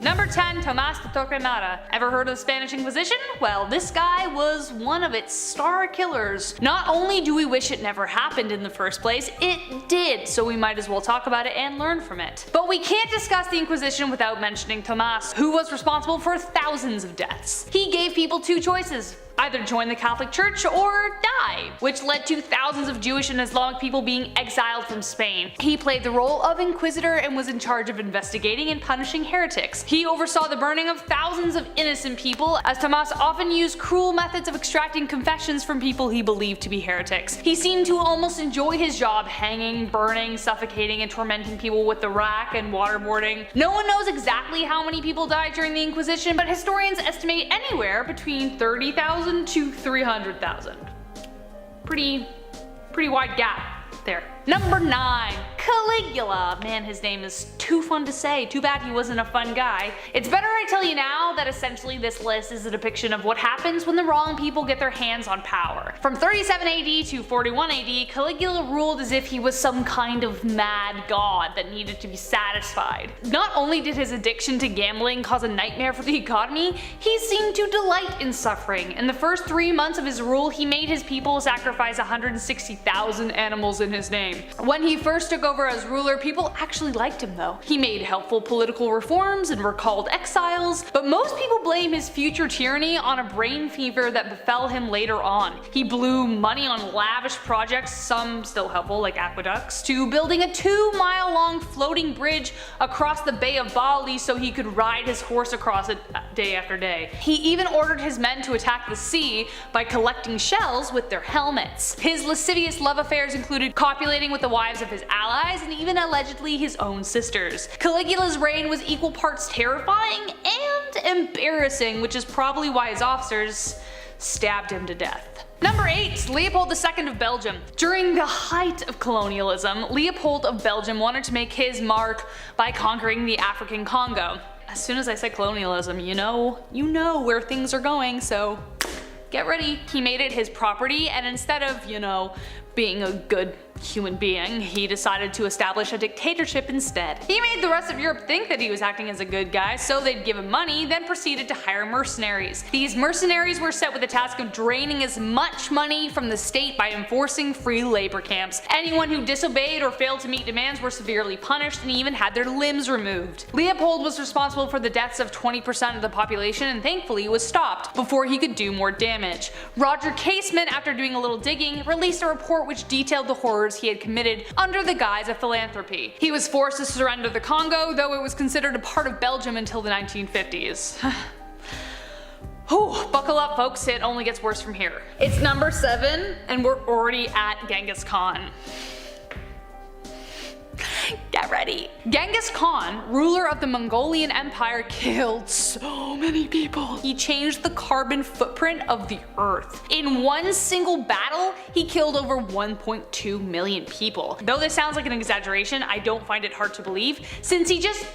Number 10. Tomás de Torquemada. Ever heard of the Spanish Inquisition? Well, this guy was one of its star killers. Not only do we wish it never happened in the first place, it did, so we might as well talk about it and learn from it. But we can't discuss the Inquisition without mentioning Tomás, who was responsible for thousands of deaths. He gave people two choices: either join the Catholic Church or die, which led to thousands of Jewish and Islamic people being exiled from Spain. He played the role of inquisitor and was in charge of investigating and punishing heretics. He oversaw the burning of thousands of innocent people, as Tomás often used cruel methods of extracting confessions from people he believed to be heretics. He seemed to almost enjoy his job, hanging, burning, suffocating, and tormenting people with the rack and waterboarding. No one knows exactly how many people died during the Inquisition, but historians estimate anywhere between 30,000 to 300,000. Pretty wide gap there. Number 9. Caligula. Man, his name is too fun to say. Too bad he wasn't a fun guy. It's better I tell you now that essentially this list is a depiction of what happens when the wrong people get their hands on power. From 37 AD to 41 AD, Caligula ruled as if he was some kind of mad god that needed to be satisfied. Not only did his addiction to gambling cause a nightmare for the economy, he seemed to delight in suffering. In the first 3 months of his rule, he made his people sacrifice 160,000 animals in his name. When he first took over as ruler, people actually liked him though. He made helpful political reforms and recalled exiles, but most people blame his future tyranny on a brain fever that befell him later on. He blew money on lavish projects, some still helpful like aqueducts, to building a 2-mile long floating bridge across the Bay of Bali so he could ride his horse across it day after day. He even ordered his men to attack the sea by collecting shells with their helmets. His lascivious love affairs included copulating with the wives of his allies and even allegedly his own sisters. Caligula's reign was equal parts terrifying and embarrassing, which is probably why his officers stabbed him to death. Number 8. Leopold II of Belgium. During the height of colonialism, Leopold of Belgium wanted to make his mark by conquering the African Congo. As soon as I say colonialism, you know where things are going, so get ready. He made it his property, and instead of, being a good human being, he decided to establish a dictatorship instead. He made the rest of Europe think that he was acting as a good guy, so they'd give him money, then proceeded to hire mercenaries. These mercenaries were set with the task of draining as much money from the state by enforcing free labor camps. Anyone who disobeyed or failed to meet demands were severely punished and even had their limbs removed. Leopold was responsible for the deaths of 20% of the population and thankfully was stopped before he could do more damage. Roger Casement, after doing a little digging, released a report which detailed the horrors he had committed under the guise of philanthropy. He was forced to surrender the Congo, though it was considered a part of Belgium until the 1950s. Whew, buckle up folks, it only gets worse from here. It's number 7 and we're already at Genghis Khan. Get ready. Genghis Khan, ruler of the Mongolian Empire, killed so many people. He changed the carbon footprint of the earth. In one single battle, he killed over 1.2 million people. Though this sounds like an exaggeration, I don't find it hard to believe, since he just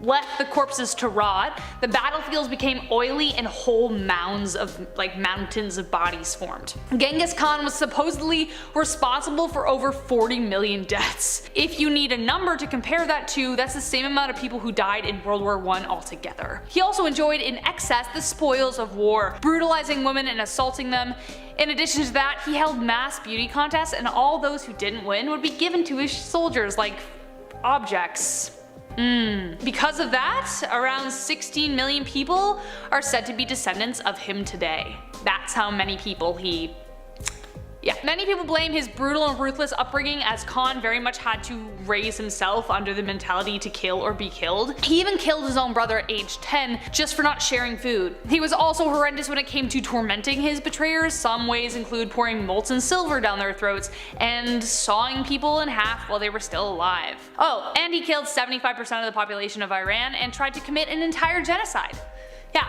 left the corpses to rot. The battlefields became oily and whole mounds of mountains of bodies formed. Genghis Khan was supposedly responsible for over 40 million deaths. If you need a number to compare that to, that's the same amount of people who died in World War I altogether. He also enjoyed in excess the spoils of war, brutalizing women and assaulting them. In addition to that, he held mass beauty contests, and all those who didn't win would be given to his soldiers like objects. Because of that, around 16 million people are said to be descendants of him today. That's how many people Many people blame his brutal and ruthless upbringing, as Khan very much had to raise himself under the mentality to kill or be killed. He even killed his own brother at age 10 just for not sharing food. He was also horrendous when it came to tormenting his betrayers. Some ways include pouring molten silver down their throats and sawing people in half while they were still alive. Oh, and he killed 75% of the population of Iran and tried to commit an entire genocide. Yeah,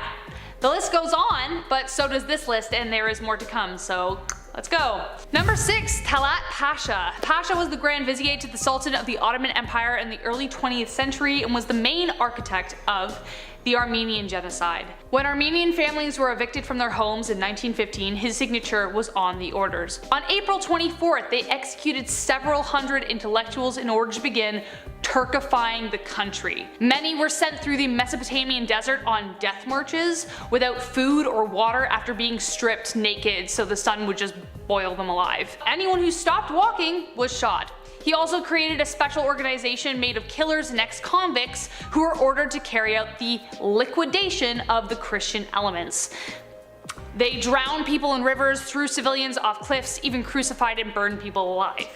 the list goes on, but so does this list, and there is more to come, so Let's go. Number 6, Talat Pasha. Pasha was the Grand Vizier to the Sultan of the Ottoman Empire in the early 20th century and was the main architect of the Armenian genocide. When Armenian families were evicted from their homes in 1915, his signature was on the orders. On April 24th, they executed several hundred intellectuals in order to begin Turkifying the country. Many were sent through the Mesopotamian desert on death marches without food or water after being stripped naked so the sun would just boil them alive. Anyone who stopped walking was shot. He also created a special organization made of killers and ex-convicts who were ordered to carry out the liquidation of the Christian elements. They drowned people in rivers, threw civilians off cliffs, even crucified and burned people alive.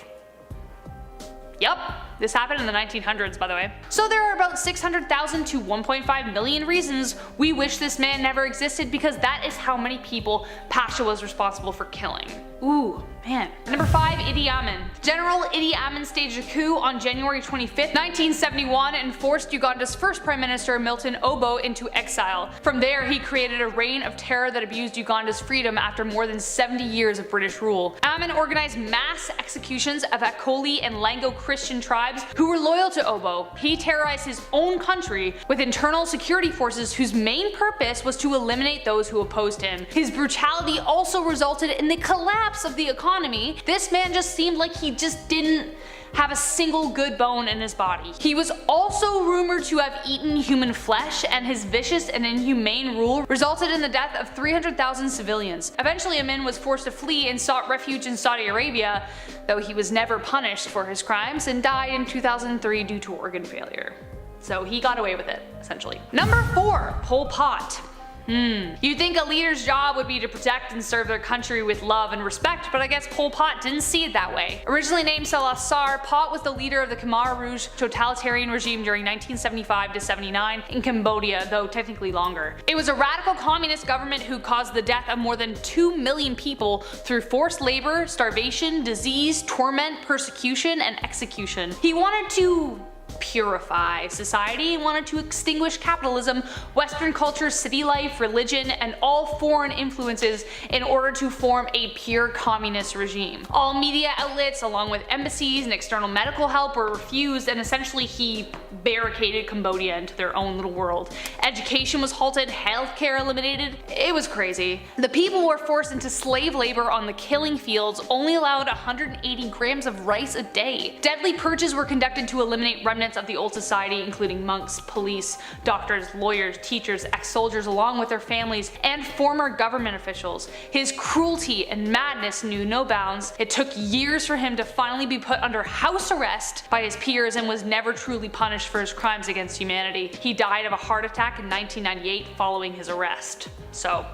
Yup, this happened in the 1900s, by the way. So there are about 600,000 to 1.5 million reasons we wish this man never existed, because that is how many people Pasha was responsible for killing. Ooh, man. Number 5, Idi Amin. General Idi Amin staged a coup on January 25th, 1971 and forced Uganda's first Prime Minister Milton Obote into exile. From there, he created a reign of terror that abused Uganda's freedom after more than 70 years of British rule. Amin organized mass executions of Akoli and Lango Christian tribes who were loyal to Obote. He terrorized his own country with internal security forces whose main purpose was to eliminate those who opposed him. His brutality also resulted in the collapse of the economy. This man just seemed like he just didn't have a single good bone in his body. He was also rumored to have eaten human flesh, and his vicious and inhumane rule resulted in the death of 300,000 civilians. Eventually Amin was forced to flee and sought refuge in Saudi Arabia, though he was never punished for his crimes and died in 2003 due to organ failure. So he got away with it, essentially. Number 4, Pol Pot. You'd think a leader's job would be to protect and serve their country with love and respect, but I guess Pol Pot didn't see it that way. Originally named Salah Sar, Pot was the leader of the Khmer Rouge totalitarian regime during 1975 to 79 in Cambodia, though technically longer. It was a radical communist government who caused the death of more than 2 million people through forced labor, starvation, disease, torment, persecution, and execution. He wanted to purify society, wanted to extinguish capitalism, Western culture, city life, religion, and all foreign influences in order to form a pure communist regime. All media outlets, along with embassies and external medical help, were refused, and essentially he barricaded Cambodia into their own little world. Education was halted, healthcare eliminated. It was crazy. The people were forced into slave labor on the killing fields, only allowed 180 grams of rice a day. Deadly purges were conducted to eliminate remnants of the old society, including monks, police, doctors, lawyers, teachers, ex-soldiers along with their families, and former government officials. His cruelty and madness knew no bounds. It took years for him to finally be put under house arrest by his peers and was never truly punished for his crimes against humanity. He died of a heart attack in 1998 following his arrest. So,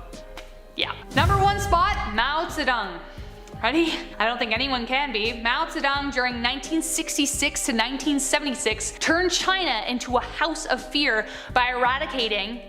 yeah. Number 1 spot, Mao Zedong. Ready? I don't think anyone can be. Mao Zedong during 1966 to 1976 turned China into a house of fear by eradicating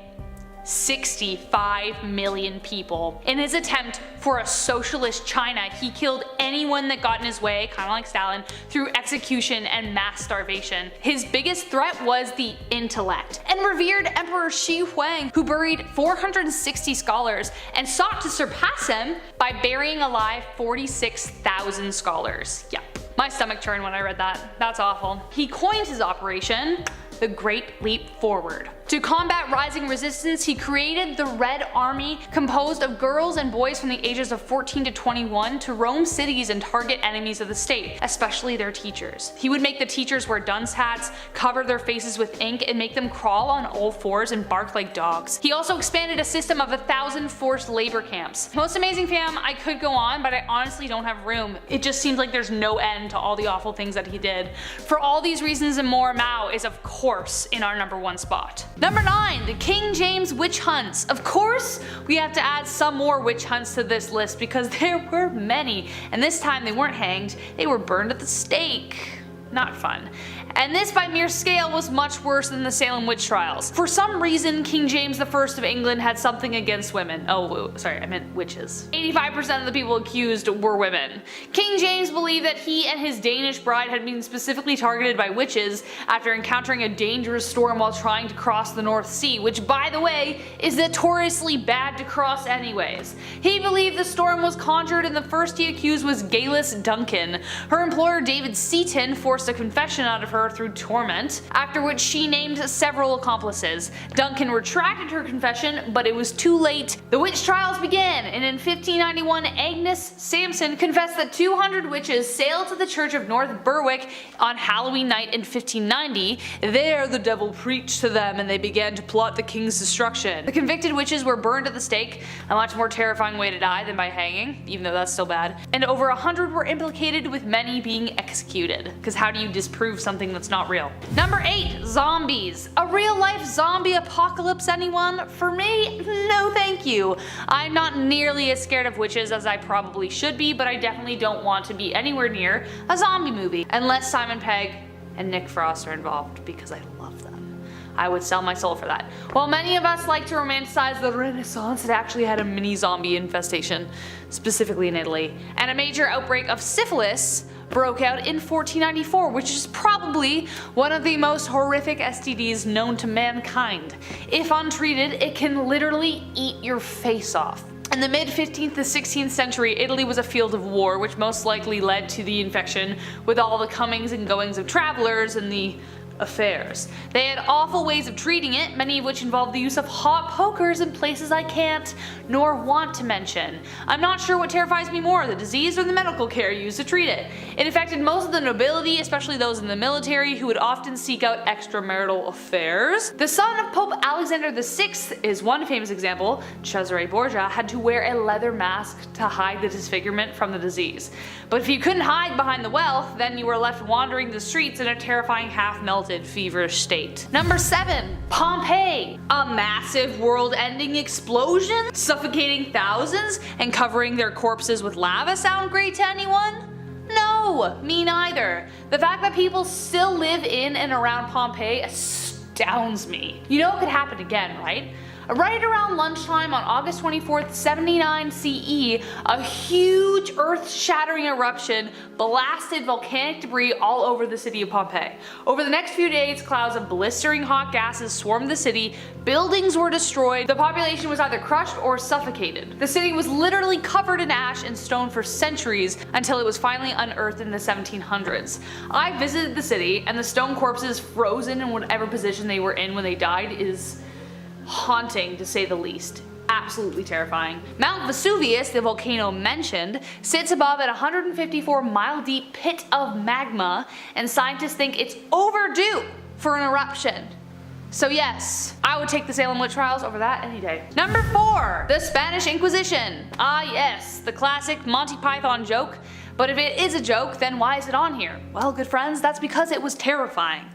65 million people. In his attempt for a socialist China, he killed anyone that got in his way, kinda like Stalin, through execution and mass starvation. His biggest threat was the intellect, and revered Emperor Shi Huang, who buried 460 scholars and sought to surpass him by burying alive 46,000 scholars. Yeah, my stomach turned when I read that. That's awful. He coined his operation the Great Leap Forward. To combat rising resistance, he created the Red Army, composed of girls and boys from the ages of 14 to 21 to roam cities and target enemies of the state, especially their teachers. He would make the teachers wear dunce hats, cover their faces with ink, and make them crawl on all fours and bark like dogs. He also expanded a system of 1,000 forced labor camps. Most amazing, fam. I could go on, but I honestly don't have room. It just seems like there's no end to all the awful things that he did. For all these reasons and more, Mao is of course in our number 1 spot. Number 9, the King James witch hunts. Of course, we have to add some more witch hunts to this list because there were many, and this time they weren't hanged, they were burned at the stake. Not fun. And this by mere scale was much worse than the Salem witch trials. For some reason, King James I of England had something against women. Oh, sorry, I meant witches. 85% of the people accused were women. King James believed that he and his Danish bride had been specifically targeted by witches after encountering a dangerous storm while trying to cross the North Sea, which by the way is notoriously bad to cross anyways. He believed the storm was conjured and the first he accused was Galis Duncan. Her employer David Seaton forced a confession out of her through torment, after which she named several accomplices. Duncan retracted her confession, but it was too late. The witch trials began, and in 1591 Agnes Sampson confessed that 200 witches sailed to the church of North Berwick on Halloween night in 1590. There the devil preached to them and they began to plot the king's destruction. The convicted witches were burned at the stake, a much more terrifying way to die than by hanging, even though that's still bad, and over 100 were implicated, with many being executed. Because how do you disprove something that's not real? Number 8. Zombies. A real life zombie apocalypse, anyone? For me, no thank you. I'm not nearly as scared of witches as I probably should be, but I definitely don't want to be anywhere near a zombie movie, unless Simon Pegg and Nick Frost are involved, because I love them. I would sell my soul for that. While many of us like to romanticize the Renaissance, it actually had a mini zombie infestation, specifically in Italy, and a major outbreak of syphilis broke out in 1494, which is probably one of the most horrific STDs known to mankind. If untreated, it can literally eat your face off. In the mid-15th to 16th century, Italy was a field of war, which most likely led to the infection, with all the comings and goings of travelers and the affairs. They had awful ways of treating it, many of which involved the use of hot pokers in places I can't nor want to mention. I'm not sure what terrifies me more, the disease or the medical care used to treat it. It affected most of the nobility, especially those in the military, who would often seek out extramarital affairs. The son of Pope Alexander VI is one famous example. Cesare Borgia had to wear a leather mask to hide the disfigurement from the disease. But if you couldn't hide behind the wealth, then you were left wandering the streets in a terrifying half-melted, feverish state. Number 7. Pompeii. A massive world-ending explosion? Suffocating thousands and covering their corpses with lava sound great to anyone? No, me neither. The fact that people still live in and around Pompeii astounds me. You know it could happen again, right? Right around lunchtime on August 24th, 79 CE, a huge earth-shattering eruption blasted volcanic debris all over the city of Pompeii. Over the next few days, clouds of blistering hot gases swarmed the city, buildings were destroyed, the population was either crushed or suffocated. The city was literally covered in ash and stone for centuries until it was finally unearthed in the 1700s. I visited the city, and the stone corpses frozen in whatever position they were in when they died is haunting, to say the least. Absolutely terrifying. Mount Vesuvius, the volcano mentioned, sits above an 154-mile-deep pit of magma, and scientists think it's overdue for an eruption. So yes, I would take the Salem witch trials over that any day. Number 4. The Spanish Inquisition. Ah yes, the classic Monty Python joke. But if it is a joke, then why is it on here? Well, good friends, that's because it was terrifying.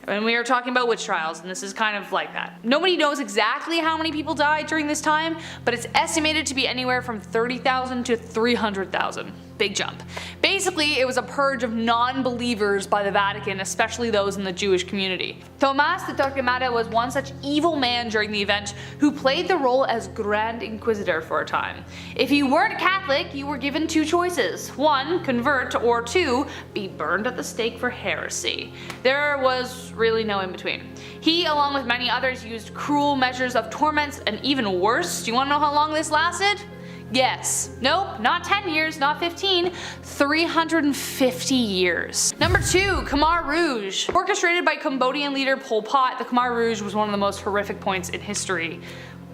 And we are talking about witch trials, and this is kind of like that. Nobody knows exactly how many people died during this time, but it's estimated to be anywhere from 30,000 to 300,000. Big jump. Basically, it was a purge of non-believers by the Vatican, especially those in the Jewish community. Tomás de Torquemada was one such evil man during the event who played the role as Grand Inquisitor for a time. If you weren't Catholic, you were given 2 choices. 1, convert, or 2, be burned at the stake for heresy. There was really no in between. He, along with many others, used cruel measures of torments, and even worse, do you want to know how long this lasted? Yes. Nope, not 10 years, not 15, 350 years. Number 2, Khmer Rouge. Orchestrated by Cambodian leader Pol Pot, the Khmer Rouge was one of the most horrific points in history.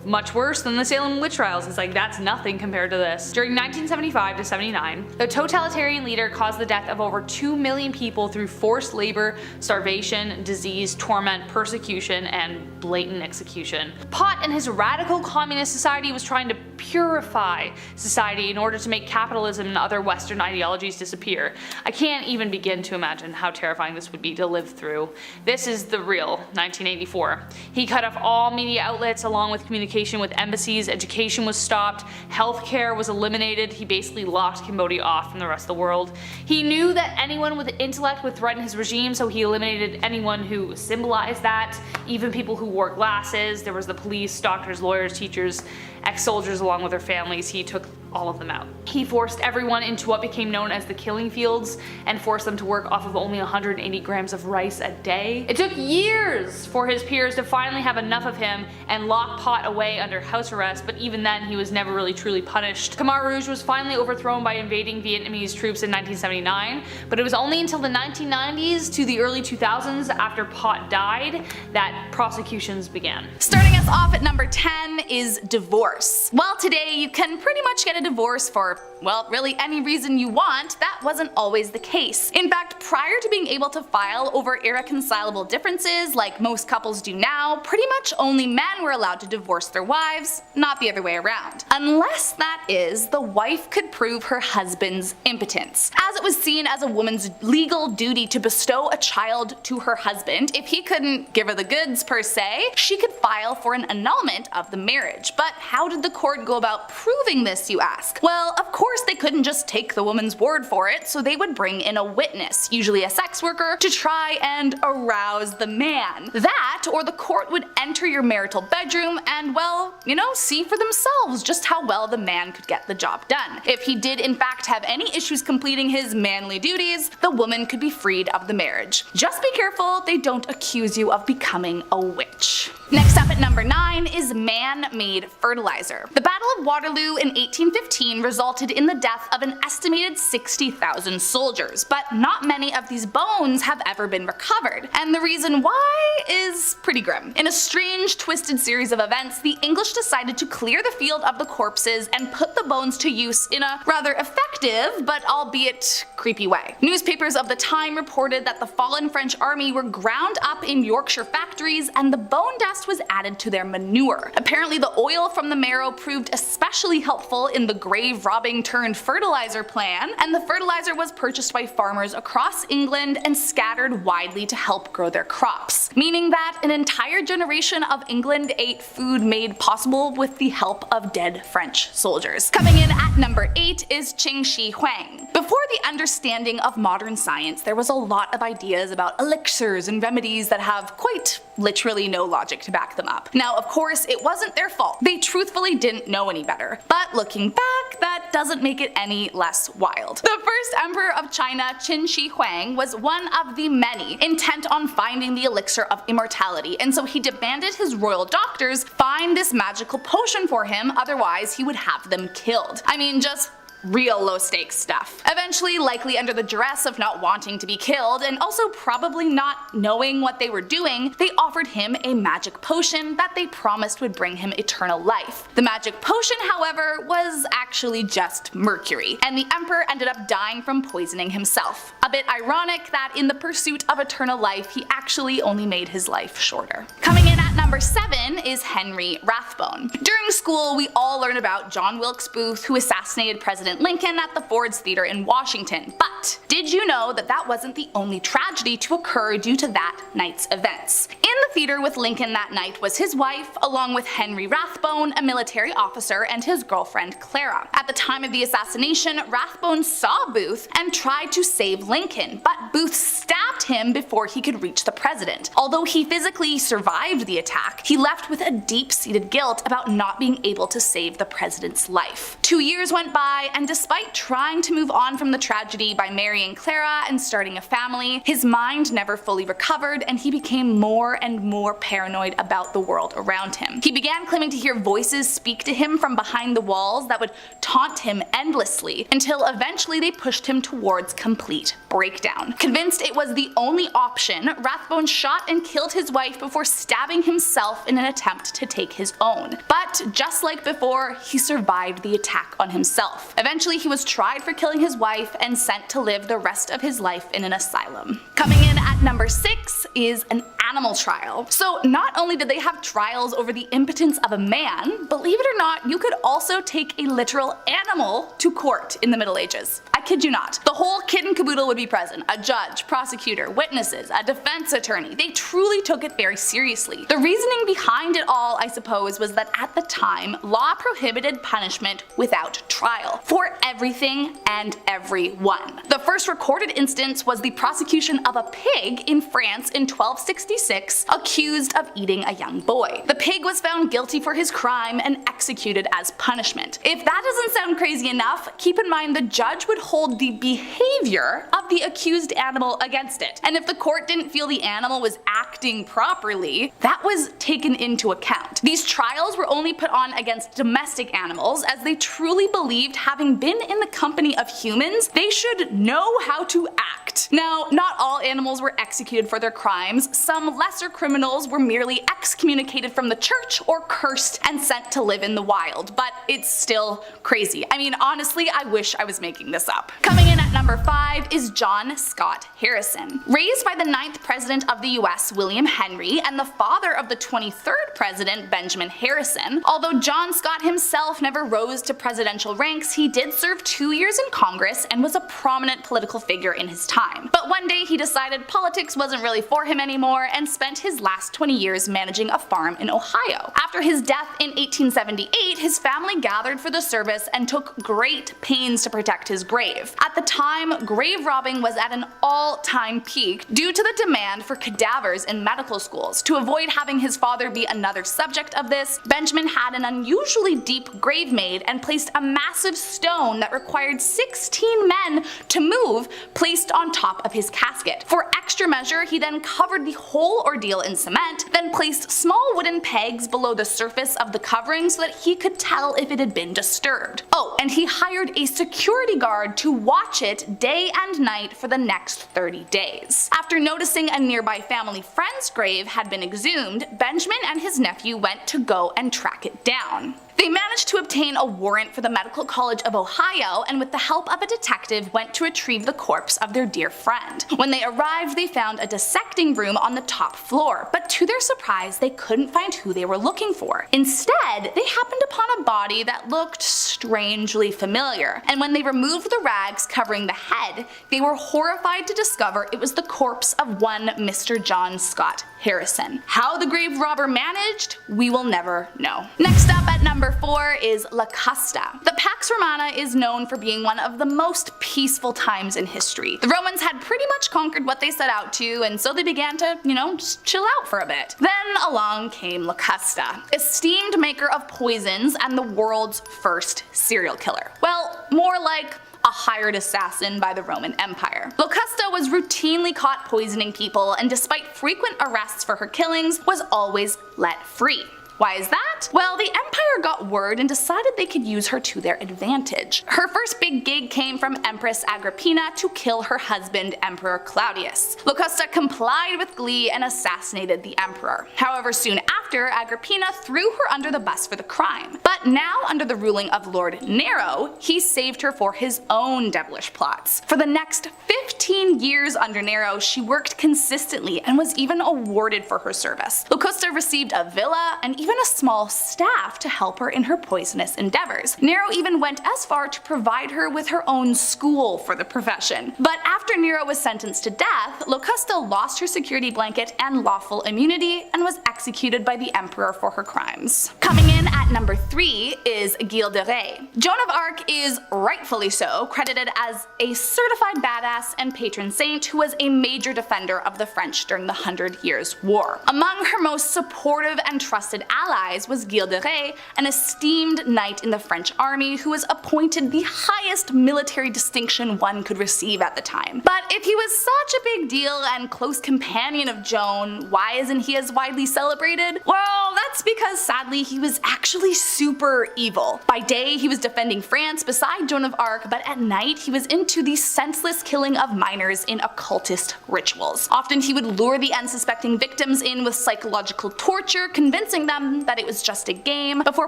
Much worse than the Salem witch trials. It's like, that's nothing compared to this. During 1975 to 79, the totalitarian leader caused the death of over 2 million people through forced labor, starvation, disease, torment, persecution, and blatant execution. Pot and his radical communist society was trying to purify society in order to make capitalism and other Western ideologies disappear. I can't even begin to imagine how terrifying this would be to live through. This is the real 1984. He cut off all media outlets along with communication communication with embassies, education was stopped, healthcare was eliminated. He basically locked Cambodia off from the rest of the world. He knew that anyone with intellect would threaten his regime, so he eliminated anyone who symbolized that, even people who wore glasses. There was the police, doctors, lawyers, teachers, ex-soldiers along with their families. He took all of them out. He forced everyone into what became known as the killing fields and forced them to work off of only 180 grams of rice a day. It took years for his peers to finally have enough of him and lock Pot away under house arrest, but even then he was never really truly punished. Khmer Rouge was finally overthrown by invading Vietnamese troops in 1979, but it was only until the 1990s to the early 2000s after Pot died that prosecutions began. Starting us off at number 10 is divorce. Well, today you can pretty much get a divorce for, well, really any reason you want. That wasn't always the case. In fact, prior to being able to file over irreconcilable differences like most couples do now, pretty much only men were allowed to divorce their wives, not the other way around. Unless, that is, the wife could prove her husband's impotence, as it was seen as a woman's legal duty to bestow a child to her husband. If he couldn't give her the goods per se, she could file for an annulment of the marriage. But how did the court go about proving this, you ask? Well, of course they couldn't just take the woman's word for it, so they would bring in a witness, usually a sex worker, to try and arouse the man. That, or the court would enter your marital bedroom and, well, you know, see for themselves just how well the man could get the job done. If he did in fact have any issues completing his manly duties, the woman could be freed of the marriage. Just be careful they don't accuse you of becoming a witch. Next up at number 9 is man-made fertilizer. The Battle of Waterloo in 1815 resulted in the death of an estimated 60,000 soldiers, but not many of these bones have ever been recovered, and the reason why is pretty grim. In a strange, twisted series of events, the English decided to clear the field of the corpses and put the bones to use in a rather effective, but albeit creepy way. Newspapers of the time reported that the fallen French army were ground up in Yorkshire factories and the bone dust was added to their manure. Apparently the oil from the marrow proved especially helpful in the grave robbing turned fertilizer plan, and the fertilizer was purchased by farmers across England and scattered widely to help grow their crops, meaning that an entire generation of England ate food made possible with the help of dead French soldiers. Coming in at number 8 is Qin Shi Huang. Before the understanding of modern science, there was a lot of ideas about elixirs and remedies that have quite literally no logic to back them up. Now, of course, it wasn't their fault. They truthfully didn't know any better. But looking back, that doesn't make it any less wild. The first emperor of China, Qin Shi Huang, was one of the many intent on finding the elixir of immortality, and so he demanded his royal doctors find this magical potion for him, otherwise he would have them killed. I mean, just real low stakes stuff. Eventually, likely under the duress of not wanting to be killed and also probably not knowing what they were doing, they offered him a magic potion that they promised would bring him eternal life. The magic potion, however, was actually just mercury, and the emperor ended up dying from poisoning himself. A bit ironic that in the pursuit of eternal life, he actually only made his life shorter. Coming in at number 7 is Henry Rathbone. During school, we all learn about John Wilkes Booth, who assassinated President Lincoln at the Ford's Theater in Washington. But did you know that that wasn't the only tragedy to occur due to that night's events? In the theater with Lincoln that night was his wife, along with Henry Rathbone, a military officer, and his girlfriend Clara. At the time of the assassination, Rathbone saw Booth and tried to save Lincoln, but Booth stabbed him before he could reach the president. Although he physically survived the attack, he left with a deep-seated guilt about not being able to save the president's life. 2 years went by, and despite trying to move on from the tragedy by marrying Clara and starting a family, his mind never fully recovered and he became more and more paranoid about the world around him. He began claiming to hear voices speak to him from behind the walls that would taunt him endlessly, until eventually they pushed him towards complete breakdown. Convinced it was the only option, Rathbone shot and killed his wife before stabbing himself in an attempt to take his own. But just like before, he survived the attack on himself. Eventually he was tried for killing his wife and sent to live the rest of his life in an asylum. Coming in at number 6 is an animal trial. So not only did they have trials over the impotence of a man, believe it or not, you could also take a literal animal to court in the Middle Ages. I kid you not. The whole kit and caboodle would be present. A judge, prosecutor, witnesses, a defense attorney. They truly took it very seriously. The reasoning behind it all, I suppose, was that at the time, law prohibited punishment without trial for everything and everyone. The first recorded instance was the prosecution of a pig in France in 1266, accused of eating a young boy. The pig was found guilty for his crime and executed as punishment. If that doesn't sound crazy enough, keep in mind the judge would hold the behavior of the accused animal against it. And if the court didn't feel the animal was acting properly, that was taken into account. These trials were only put on against domestic animals, as they truly believed, having been in the company of humans, they should know how to act. Now, not all animals were executed for their crimes. Some lesser criminals were merely excommunicated from the church or cursed and sent to live in the wild, but it's still crazy. I mean, honestly, I wish I was making this up. Coming in at number 5 is John Scott Harrison. Raised by the 9th President of the US, William Henry, and the father of the 23rd President, Benjamin Harrison, although John Scott himself never rose to presidential ranks, he did serve 2 years in Congress and was a prominent political figure in his time. But one day he decided politics wasn't really for him anymore and spent his last 20 years managing a farm in Ohio. After his death in 1878, his family gathered for the service and took great pains to protect his grave. At the time, grave robbing was at an all-time peak due to the demand for cadavers in medical schools. To avoid having his father be another subject of this, Benjamin had an unusually deep grave made and placed a massive stone that required 16 men to move placed on top of his casket. For extra measure, he then covered the whole ordeal in cement, then placed small wooden pegs below the surface of the covering so that he could tell if it had been disturbed. Oh, and he hired a security guard to watch it day and night for the next 30 days. After noticing a nearby family friend's grave had been exhumed, Benjamin and his nephew went to go and track it down. They managed to obtain a warrant for the Medical College of Ohio, and with the help of a detective went to retrieve the corpse of their dear friend. When they arrived, they found a dissecting room on the top floor, but to their surprise they couldn't find who they were looking for. Instead, they happened upon a body that looked strangely familiar, and when they removed the rags covering the head, they were horrified to discover it was the corpse of one Mr. John Scott Harrison. How the grave robber managed, we will never know. Next up at number 4 is La Custa. The Pax Romana is known for being one of the most peaceful times in history. The Romans had pretty much conquered what they set out to, and so they began to, just chill out for a bit. Then along came La Custa, esteemed maker of poisons and the world's first serial killer. Well, more like a hired assassin by the Roman Empire. Locusta was routinely caught poisoning people, and despite frequent arrests for her killings, was always let free. Why is that? Well, the Empire got word and decided they could use her to their advantage. Her first big gig came from Empress Agrippina to kill her husband, Emperor Claudius. Locusta complied with glee and assassinated the emperor. However, soon after, Agrippina threw her under the bus for the crime. But now, under the ruling of Lord Nero, he saved her for his own devilish plots. For the next 15 years under Nero, she worked consistently and was even awarded for her service. Locusta received a villa and even a small staff to help her in her poisonous endeavors. Nero even went as far to provide her with her own school for the profession. But after Nero was sentenced to death, Locusta lost her security blanket and lawful immunity and was executed by the emperor for her crimes. Coming in at number 3 is Gilles De Rais. Joan of Arc is, rightfully so, credited as a certified badass and patron saint who was a major defender of the French during the 100 Years' War. Among her most supportive and trusted allies was Gilles De Rais, an esteemed knight in the French army who was appointed the highest military distinction one could receive at the time. But if he was such a big deal and close companion of Joan, why isn't he as widely celebrated? Well, that's because sadly he was actually super evil. By day he was defending France beside Joan of Arc, but at night he was into the senseless killing of minors in occultist rituals. Often he would lure the unsuspecting victims in with psychological torture, convincing them them that it was just a game before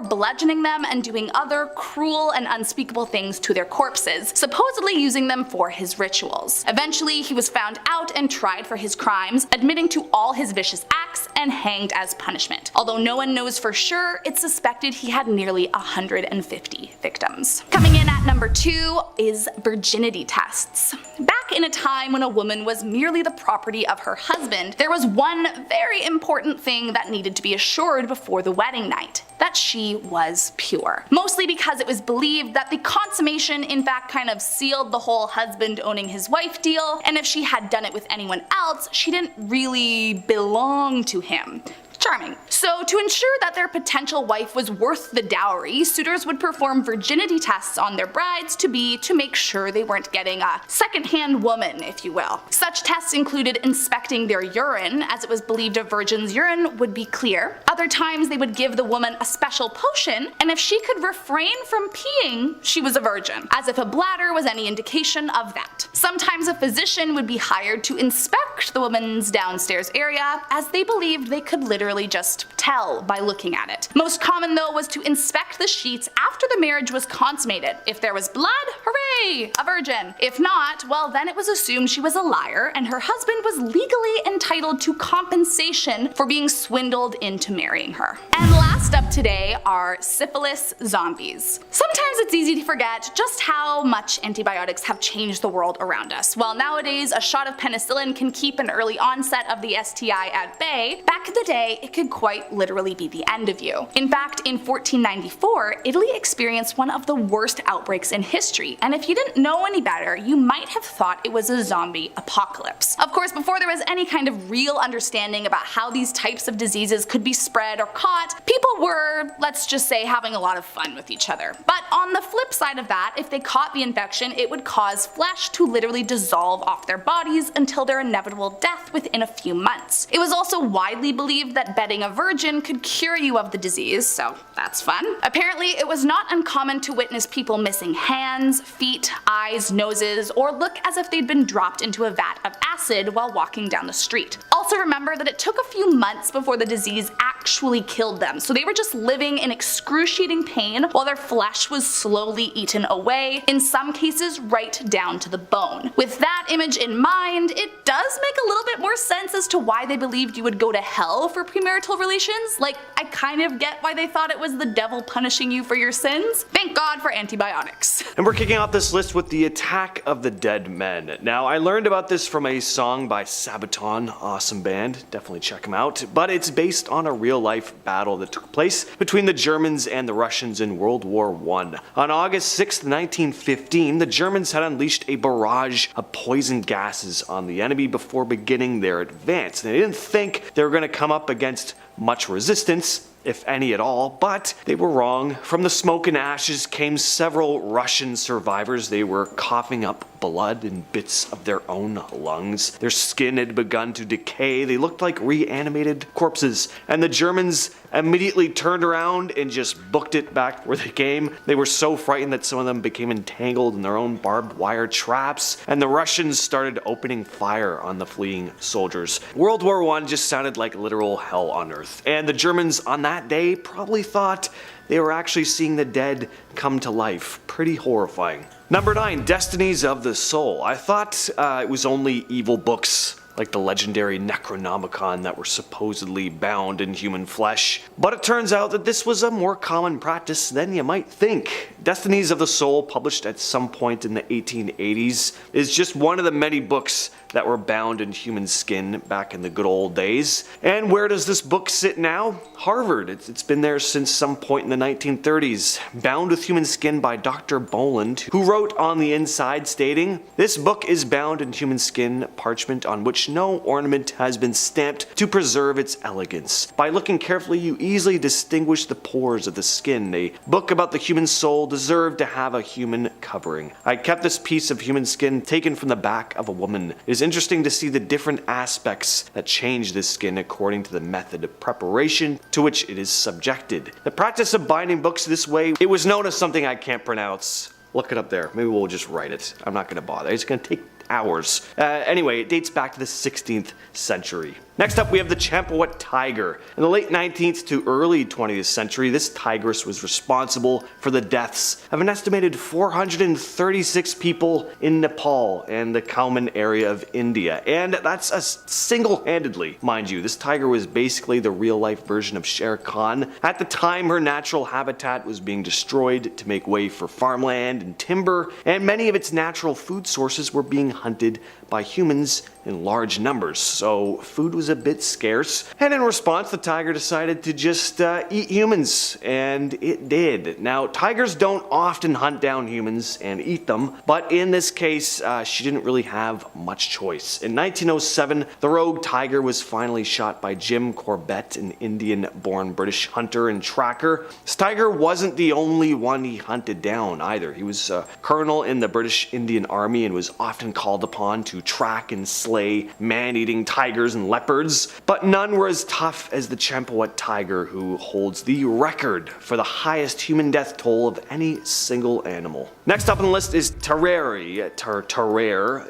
bludgeoning them and doing other cruel and unspeakable things to their corpses, supposedly using them for his rituals. Eventually, he was found out and tried for his crimes, admitting to all his vicious acts and hanged as punishment. Although no one knows for sure, it's suspected he had nearly 150 victims. Coming in at number 2 is virginity tests. Back in a time when a woman was merely the property of her husband, there was one very important thing that needed to be assured before the wedding night: that she was pure. Mostly because it was believed that the consummation in fact kind of sealed the whole husband owning his wife deal, and if she had done it with anyone else, she didn't really belong to him. Charming. So to ensure that their potential wife was worth the dowry, suitors would perform virginity tests on their brides to make sure they weren't getting a second-hand woman, if you will. Such tests included inspecting their urine, as it was believed a virgin's urine would be clear. Other times they would give the woman a special potion, and if she could refrain from peeing, she was a virgin, as if a bladder was any indication of that. Sometimes a physician would be hired to inspect the woman's downstairs area, as they believed they could literally just tell by looking at it. Most common though was to inspect the sheets after the marriage was consummated. If there was blood, hooray, a virgin. If not, well then it was assumed she was a liar and her husband was legally entitled to compensation for being swindled into marrying her. And last up today are syphilis zombies. Sometimes it's easy to forget just how much antibiotics have changed the world around us. While nowadays a shot of penicillin can keep an early onset of the STI at bay, back in the day it could quite literally be the end of you. In fact, in 1494, Italy experienced one of the worst outbreaks in history, and if you didn't know any better, you might have thought it was a zombie apocalypse. Of course, before there was any kind of real understanding about how these types of diseases could be spread or caught, people were, let's just say, having a lot of fun with each other. But on the flip side of that, if they caught the infection, it would cause flesh to literally dissolve off their bodies until their inevitable death within a few months. It was also widely believed that bedding a virgin could cure you of the disease, so that's fun. Apparently, it was not uncommon to witness people missing hands, feet, eyes, noses, or look as if they'd been dropped into a vat of acid while walking down the street. Also remember that it took a few months before the disease actually killed them, so they were just living in excruciating pain while their flesh was slowly eaten away, in some cases right down to the bone. With that image in mind, it does make a little bit more sense as to why they believed you would go to hell for premarital relations. Like, I kind of get why they thought it was the devil punishing you for your sins. Thank God for antibiotics. And we're kicking off this list with the Attack of the Dead Men. Now, I learned about this from a song by Sabaton, awesome band, definitely check them out, but it's based on a real-life battle that took place between the Germans and the Russians in World War I. On August 6, 1915, the Germans had unleashed a barrage of poison gases on the enemy before beginning their advance. They didn't think they were going to come up against much resistance, if any at all, but they were wrong. From the smoke and ashes came several Russian survivors. They were coughing up blood and bits of their own lungs. Their skin had begun to decay. They looked like reanimated corpses, and the Germans immediately turned around and just booked it back where they came. They were so frightened that some of them became entangled in their own barbed wire traps, and the Russians started opening fire on the fleeing soldiers. World War I just sounded like literal hell on earth, and the Germans on that day probably thought they were actually seeing the dead come to life. Pretty horrifying. Number 9, Destinies of the Soul. I thought it was only evil books like the legendary Necronomicon that were supposedly bound in human flesh. But it turns out that this was a more common practice than you might think. Destinies of the Soul, published at some point in the 1880s, is just one of the many books that were bound in human skin back in the good old days. And where does this book sit now? Harvard. It's been there since some point in the 1930s. Bound with Human Skin by Dr. Boland, who wrote on the inside stating, "This book is bound in human skin parchment on which no ornament has been stamped to preserve its elegance. By looking carefully you easily distinguish the pores of the skin. A book about the human soul deserved to have a human covering. I kept this piece of human skin taken from the back of a woman. It is interesting to see the different aspects that change this skin according to the method of preparation to which it is subjected. The practice of binding books this way, it was known as something I can't pronounce. Look it up there. Maybe we'll just write it. I'm not going to bother. It's going to take hours. Anyway, it dates back to the 16th century. Next up, we have the Champawat tiger. In the late 19th to early 20th century, this tigress was responsible for the deaths of an estimated 436 people in Nepal and the Kauman area of India. And that's single-handedly, mind you. This tiger was basically the real-life version of Shere Khan. At the time, her natural habitat was being destroyed to make way for farmland and timber, and many of its natural food sources were being hunted by humans in large numbers, so food was a bit scarce, and in response the tiger decided to just eat humans, and it did. Now, tigers don't often hunt down humans and eat them, but in this case she didn't really have much choice. In 1907, the rogue tiger was finally shot by Jim Corbett, an Indian-born British hunter and tracker. This tiger wasn't the only one he hunted down either. He was a colonel in the British Indian Army and was often called upon to track and slay man-eating tigers and leopards, but none were as tough as the Champawat tiger, who holds the record for the highest human death toll of any single animal. Next up on the list is Tarare.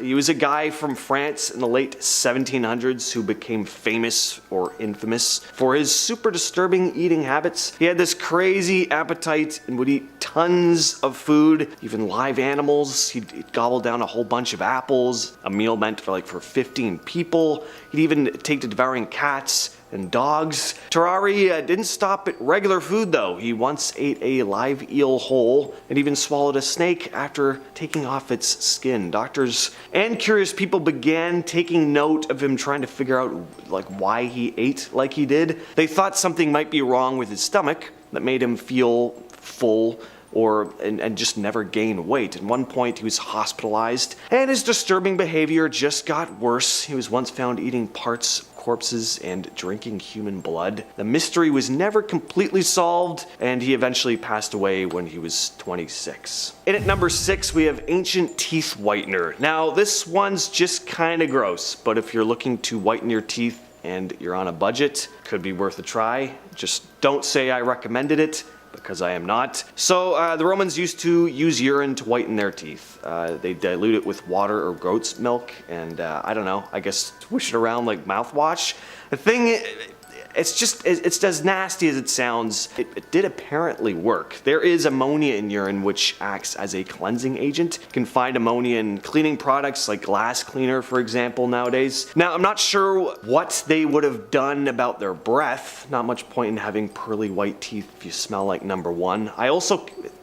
He was a guy from France in the late 1700s who became famous or infamous for his super disturbing eating habits. He had this crazy appetite and would eat tons of food, even live animals. He'd gobble down a whole bunch of apples, a meal meant for 15 people. He'd even take to devouring cats and dogs. Tarare didn't stop at regular food though. He once ate a live eel whole and even swallowed a snake after taking off its skin. Doctors and curious people began taking note of him, trying to figure out why he ate like he did. They thought something might be wrong with his stomach that made him feel full and just never gain weight. At one point he was hospitalized and his disturbing behavior just got worse. He was once found eating parts of corpses and drinking human blood. The mystery was never completely solved and he eventually passed away when he was 26. In at number 6 we have Ancient Teeth Whitener. Now this one's just kinda gross, but if you're looking to whiten your teeth and you're on a budget, could be worth a try. Just don't say I recommended it, because I am not. So the Romans used to use urine to whiten their teeth. They dilute it with water or goat's milk and I don't know, I guess swish it around like mouthwash. The thing, it's as nasty as it sounds. It did apparently work. There is ammonia in urine which acts as a cleansing agent. You can find ammonia in cleaning products like glass cleaner, for example, nowadays. Now, I'm not sure what they would have done about their breath. Not much point in having pearly white teeth if you smell like number one.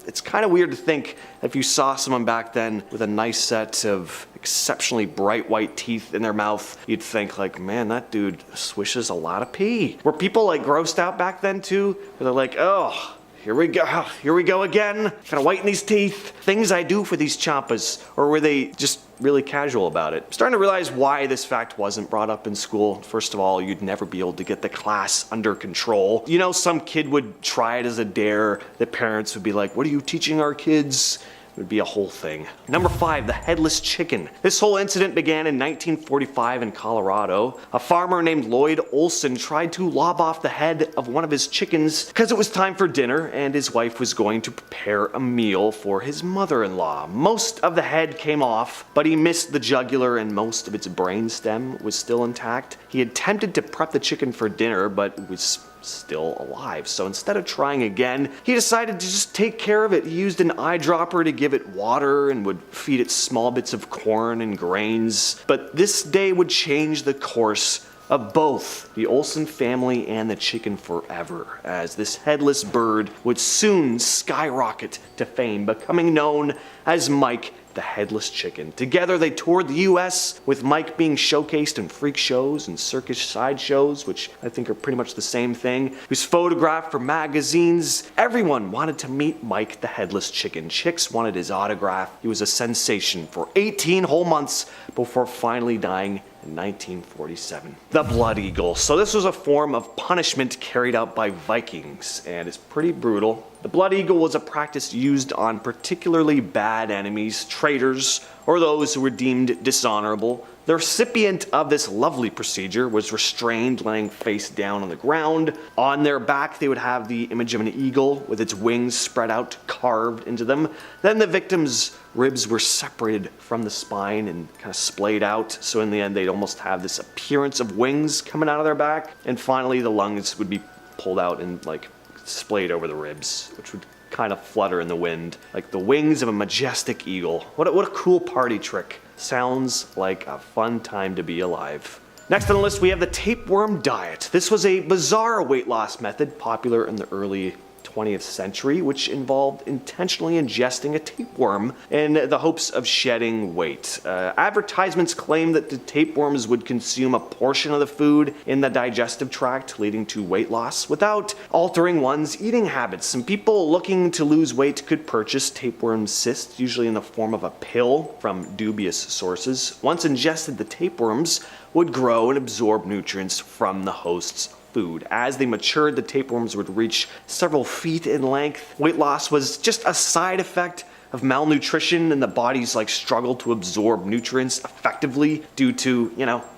It's kind of weird to think if you saw someone back then with a nice set of exceptionally bright white teeth in their mouth, you'd think man, that dude swishes a lot of pee. Were people grossed out back then too? Where they're like, oh, here we go again. Gotta whiten these teeth. Things I do for these champas. Or were they just really casual about it? I'm starting to realize why this fact wasn't brought up in school. First of all, you'd never be able to get the class under control. You know, some kid would try it as a dare. The parents would be like, what are you teaching our kids? It would be a whole thing. Number 5, the headless chicken. This whole incident began in 1945 in Colorado. A farmer named Lloyd Olson tried to lob off the head of one of his chickens because it was time for dinner and his wife was going to prepare a meal for his mother-in-law. Most of the head came off, but he missed the jugular and most of its brainstem was still intact. He attempted to prep the chicken for dinner, but it was still alive. So instead of trying again, he decided to just take care of it. He used an eyedropper to give it water and would feed it small bits of corn and grains. But this day would change the course of both the Olson family and the chicken forever, as this headless bird would soon skyrocket to fame, becoming known as Mike the Headless Chicken. Together they toured the US, with Mike being showcased in freak shows and circus sideshows, which I think are pretty much the same thing. He was photographed for magazines. Everyone wanted to meet Mike the Headless Chicken. Chicks wanted his autograph. He was a sensation for 18 whole months before finally dying in 1947. The Blood Eagle. So this was a form of punishment carried out by Vikings, and it's pretty brutal. The Blood Eagle was a practice used on particularly bad enemies, traitors, or those who were deemed dishonorable. The recipient of this lovely procedure was restrained, laying face down on the ground. On their back, they would have the image of an eagle with its wings spread out, carved into them. Then the victim's ribs were separated from the spine and kind of splayed out, so in the end they'd almost have this appearance of wings coming out of their back. And finally the lungs would be pulled out and like splayed over the ribs, which would kind of flutter in the wind like the wings of a majestic eagle. What a cool party trick. Sounds like a fun time to be alive. Next on the list we have the tapeworm diet. This was a bizarre weight loss method popular in the early 20th century, which involved intentionally ingesting a tapeworm in the hopes of shedding weight. Advertisements claimed that the tapeworms would consume a portion of the food in the digestive tract, leading to weight loss without altering one's eating habits. And people looking to lose weight could purchase tapeworm cysts, usually in the form of a pill from dubious sources. Once ingested, the tapeworms would grow and absorb nutrients from the host's food. As they matured, the tapeworms would reach several feet in length. Weight loss was just a side effect of malnutrition, and the body's struggle to absorb nutrients effectively due to,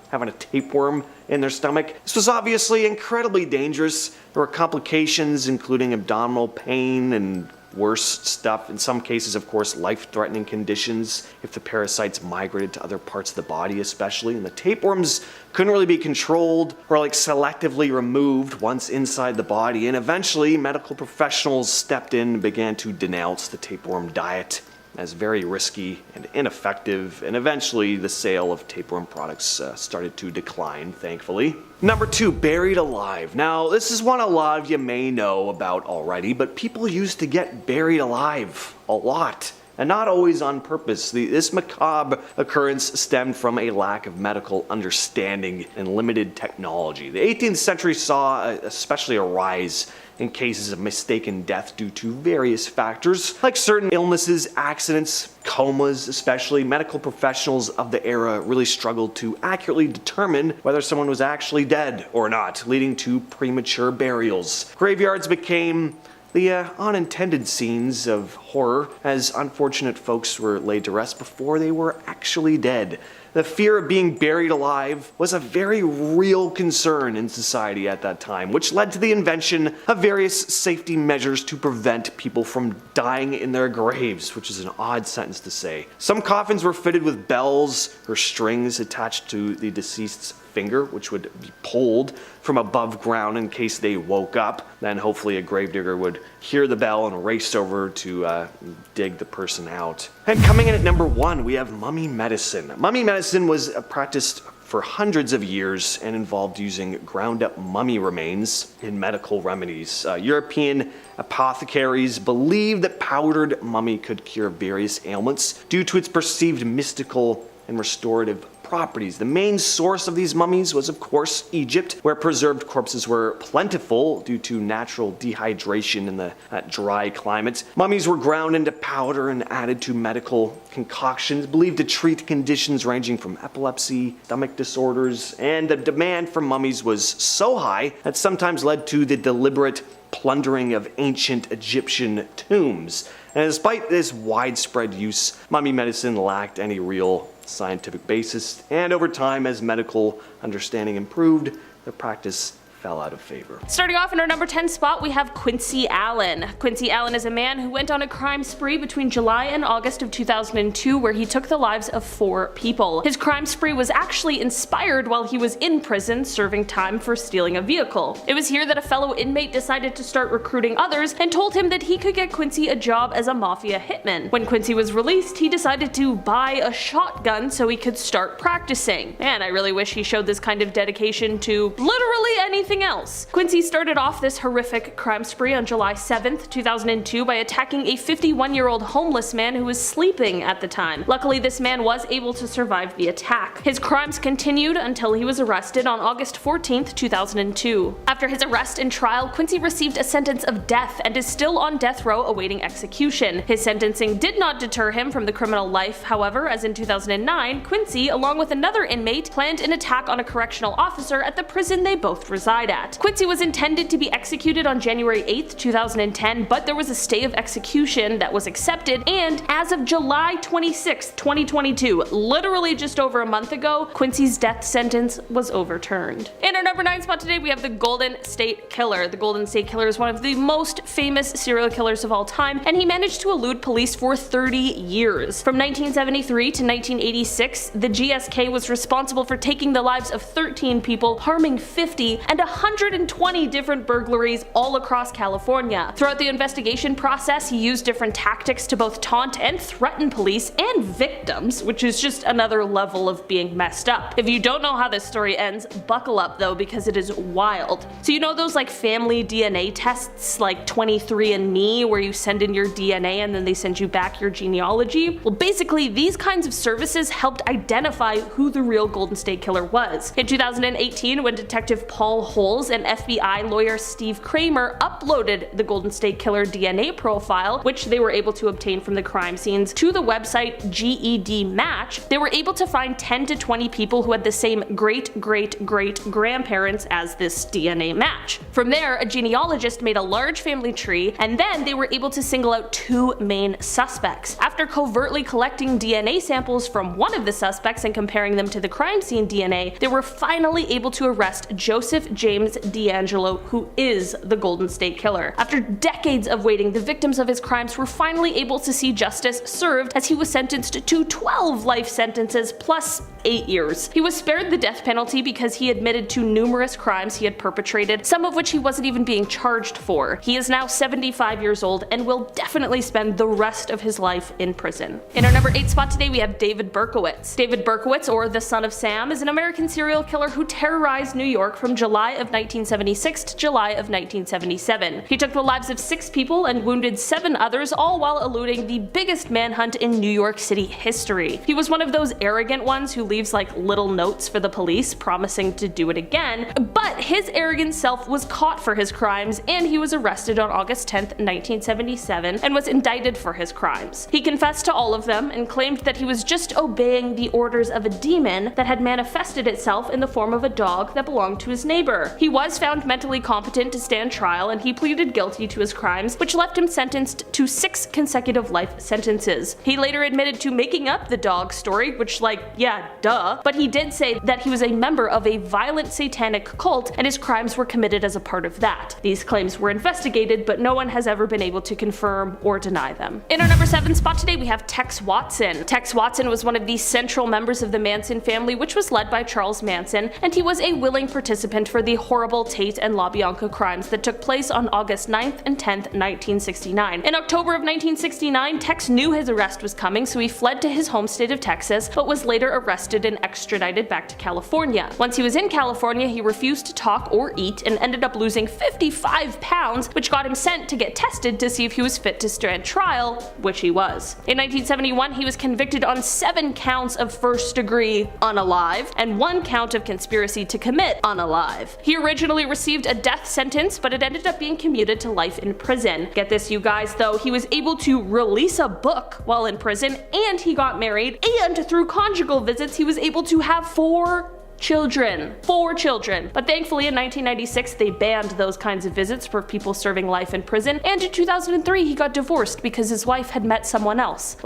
having a tapeworm in their stomach. This was obviously incredibly dangerous. There were complications including abdominal pain and worse stuff. In some cases, of course, life-threatening conditions if the parasites migrated to other parts of the body especially. And the tapeworms couldn't really be controlled or selectively removed once inside the body. And eventually, medical professionals stepped in and began to denounce the tapeworm diet as very risky and ineffective, and eventually the sale of tapeworm products started to decline, thankfully. Number 2, buried alive. Now, this is one a lot of you may know about already, but people used to get buried alive a lot, and not always on purpose. This macabre occurrence stemmed from a lack of medical understanding and limited technology. The 18th century saw especially a rise in cases of mistaken death due to various factors, like certain illnesses, accidents, comas especially. Medical professionals of the era really struggled to accurately determine whether someone was actually dead or not, leading to premature burials. Graveyards became the unintended scenes of horror, as unfortunate folks were laid to rest before they were actually dead. The fear of being buried alive was a very real concern in society at that time, which led to the invention of various safety measures to prevent people from dying in their graves, which is an odd sentence to say. Some coffins were fitted with bells or strings attached to the deceased's finger, which would be pulled from above ground in case they woke up. Then hopefully a gravedigger would hear the bell and race over to dig the person out. And coming in at number 1, we have mummy medicine. Mummy medicine was practiced for hundreds of years and involved using ground up mummy remains in medical remedies. European apothecaries believed that powdered mummy could cure various ailments due to its perceived mystical and restorative properties. The main source of these mummies was, of course, Egypt, where preserved corpses were plentiful due to natural dehydration in the dry climate. Mummies were ground into powder and added to medical concoctions believed to treat conditions ranging from epilepsy, stomach disorders, and the demand for mummies was so high that sometimes led to the deliberate plundering of ancient Egyptian tombs. And despite this widespread use, mummy medicine lacked any real scientific basis, and over time, as medical understanding improved, the practice fell out of favor. Starting off in our number 10 spot, we have Quincy Allen. Quincy Allen is a man who went on a crime spree between July and August of 2002 where he took the lives of 4 people. His crime spree was actually inspired while he was in prison serving time for stealing a vehicle. It was here that a fellow inmate decided to start recruiting others and told him that he could get Quincy a job as a mafia hitman. When Quincy was released, he decided to buy a shotgun so he could start practicing. Man, I really wish he showed this kind of dedication to literally anything else. Quincy started off this horrific crime spree on July 7th, 2002 by attacking a 51-year-old homeless man who was sleeping at the time. Luckily, this man was able to survive the attack. His crimes continued until he was arrested on August 14th, 2002. After his arrest and trial, Quincy received a sentence of death and is still on death row awaiting execution. His sentencing did not deter him from the criminal life, however, as in 2009, Quincy, along with another inmate, planned an attack on a correctional officer at the prison they both reside. died at. Quincy was intended to be executed on January 8th, 2010, but there was a stay of execution that was accepted, and as of July 26th, 2022, literally just over a month ago, Quincy's death sentence was overturned. In our number 9 spot today, we have the Golden State Killer. The Golden State Killer is one of the most famous serial killers of all time, and he managed to elude police for 30 years. From 1973 to 1986, the GSK was responsible for taking the lives of 13 people, harming 50, and 120 different burglaries all across California. Throughout the investigation process, he used different tactics to both taunt and threaten police and victims, which is just another level of being messed up. If you don't know how this story ends, buckle up though, because it is wild. So you know those like family DNA tests like 23andMe, where you send in your DNA and then they send you back your genealogy? Well, basically these kinds of services helped identify who the real Golden State Killer was. In 2018, when Detective Paul Holes and FBI lawyer Steve Kramer uploaded the Golden State Killer DNA profile, which they were able to obtain from the crime scenes, to the website GED Match, they were able to find 10 to 20 people who had the same great-great-great-grandparents as this DNA match. From there, a genealogist made a large family tree, and then they were able to single out 2 main suspects. After covertly collecting DNA samples from one of the suspects and comparing them to the crime scene DNA, they were finally able to arrest Joseph James D'Angelo, who is the Golden State Killer. After decades of waiting, the victims of his crimes were finally able to see justice served, as he was sentenced to 12 life sentences plus 8 years. He was spared the death penalty because he admitted to numerous crimes he had perpetrated, some of which he wasn't even being charged for. He is now 75 years old and will definitely spend the rest of his life in prison. In our number 8 spot today, we have David Berkowitz. David Berkowitz, or the Son of Sam, is an American serial killer who terrorized New York from July of 1976 to July of 1977. He took the lives of 6 people and wounded 7 others, all while eluding the biggest manhunt in New York City history. He was one of those arrogant ones who leaves like little notes for the police promising to do it again, but his arrogant self was caught for his crimes, and he was arrested on August 10th, 1977, and was indicted for his crimes. He confessed to all of them and claimed that he was just obeying the orders of a demon that had manifested itself in the form of a dog that belonged to his neighbor. He was found mentally competent to stand trial, and he pleaded guilty to his crimes, which left him sentenced to 6 consecutive life sentences. He later admitted to making up the dog story, which yeah, duh, but he did say that he was a member of a violent satanic cult and his crimes were committed as a part of that. These claims were investigated, but no one has ever been able to confirm or deny them. In our number 7 spot today, we have Tex Watson. Tex Watson was one of the central members of the Manson family, which was led by Charles Manson, and he was a willing participant for the horrible Tate and LaBianca crimes that took place on August 9th and 10th, 1969. In October of 1969, Tex knew his arrest was coming, so he fled to his home state of Texas, but was later arrested and extradited back to California. Once he was in California, he refused to talk or eat and ended up losing 55 pounds, which got him sent to get tested to see if he was fit to stand trial, which he was. In 1971, he was convicted on 7 counts of first-degree unalive and 1 count of conspiracy to commit unalive. He originally received a death sentence, but it ended up being commuted to life in prison. Get this, you guys, though, he was able to release a book while in prison, and he got married, and through conjugal visits, he was able to have 4 children. 4 children. But thankfully in 1996 they banned those kinds of visits for people serving life in prison, and in 2003 he got divorced because his wife had met someone else.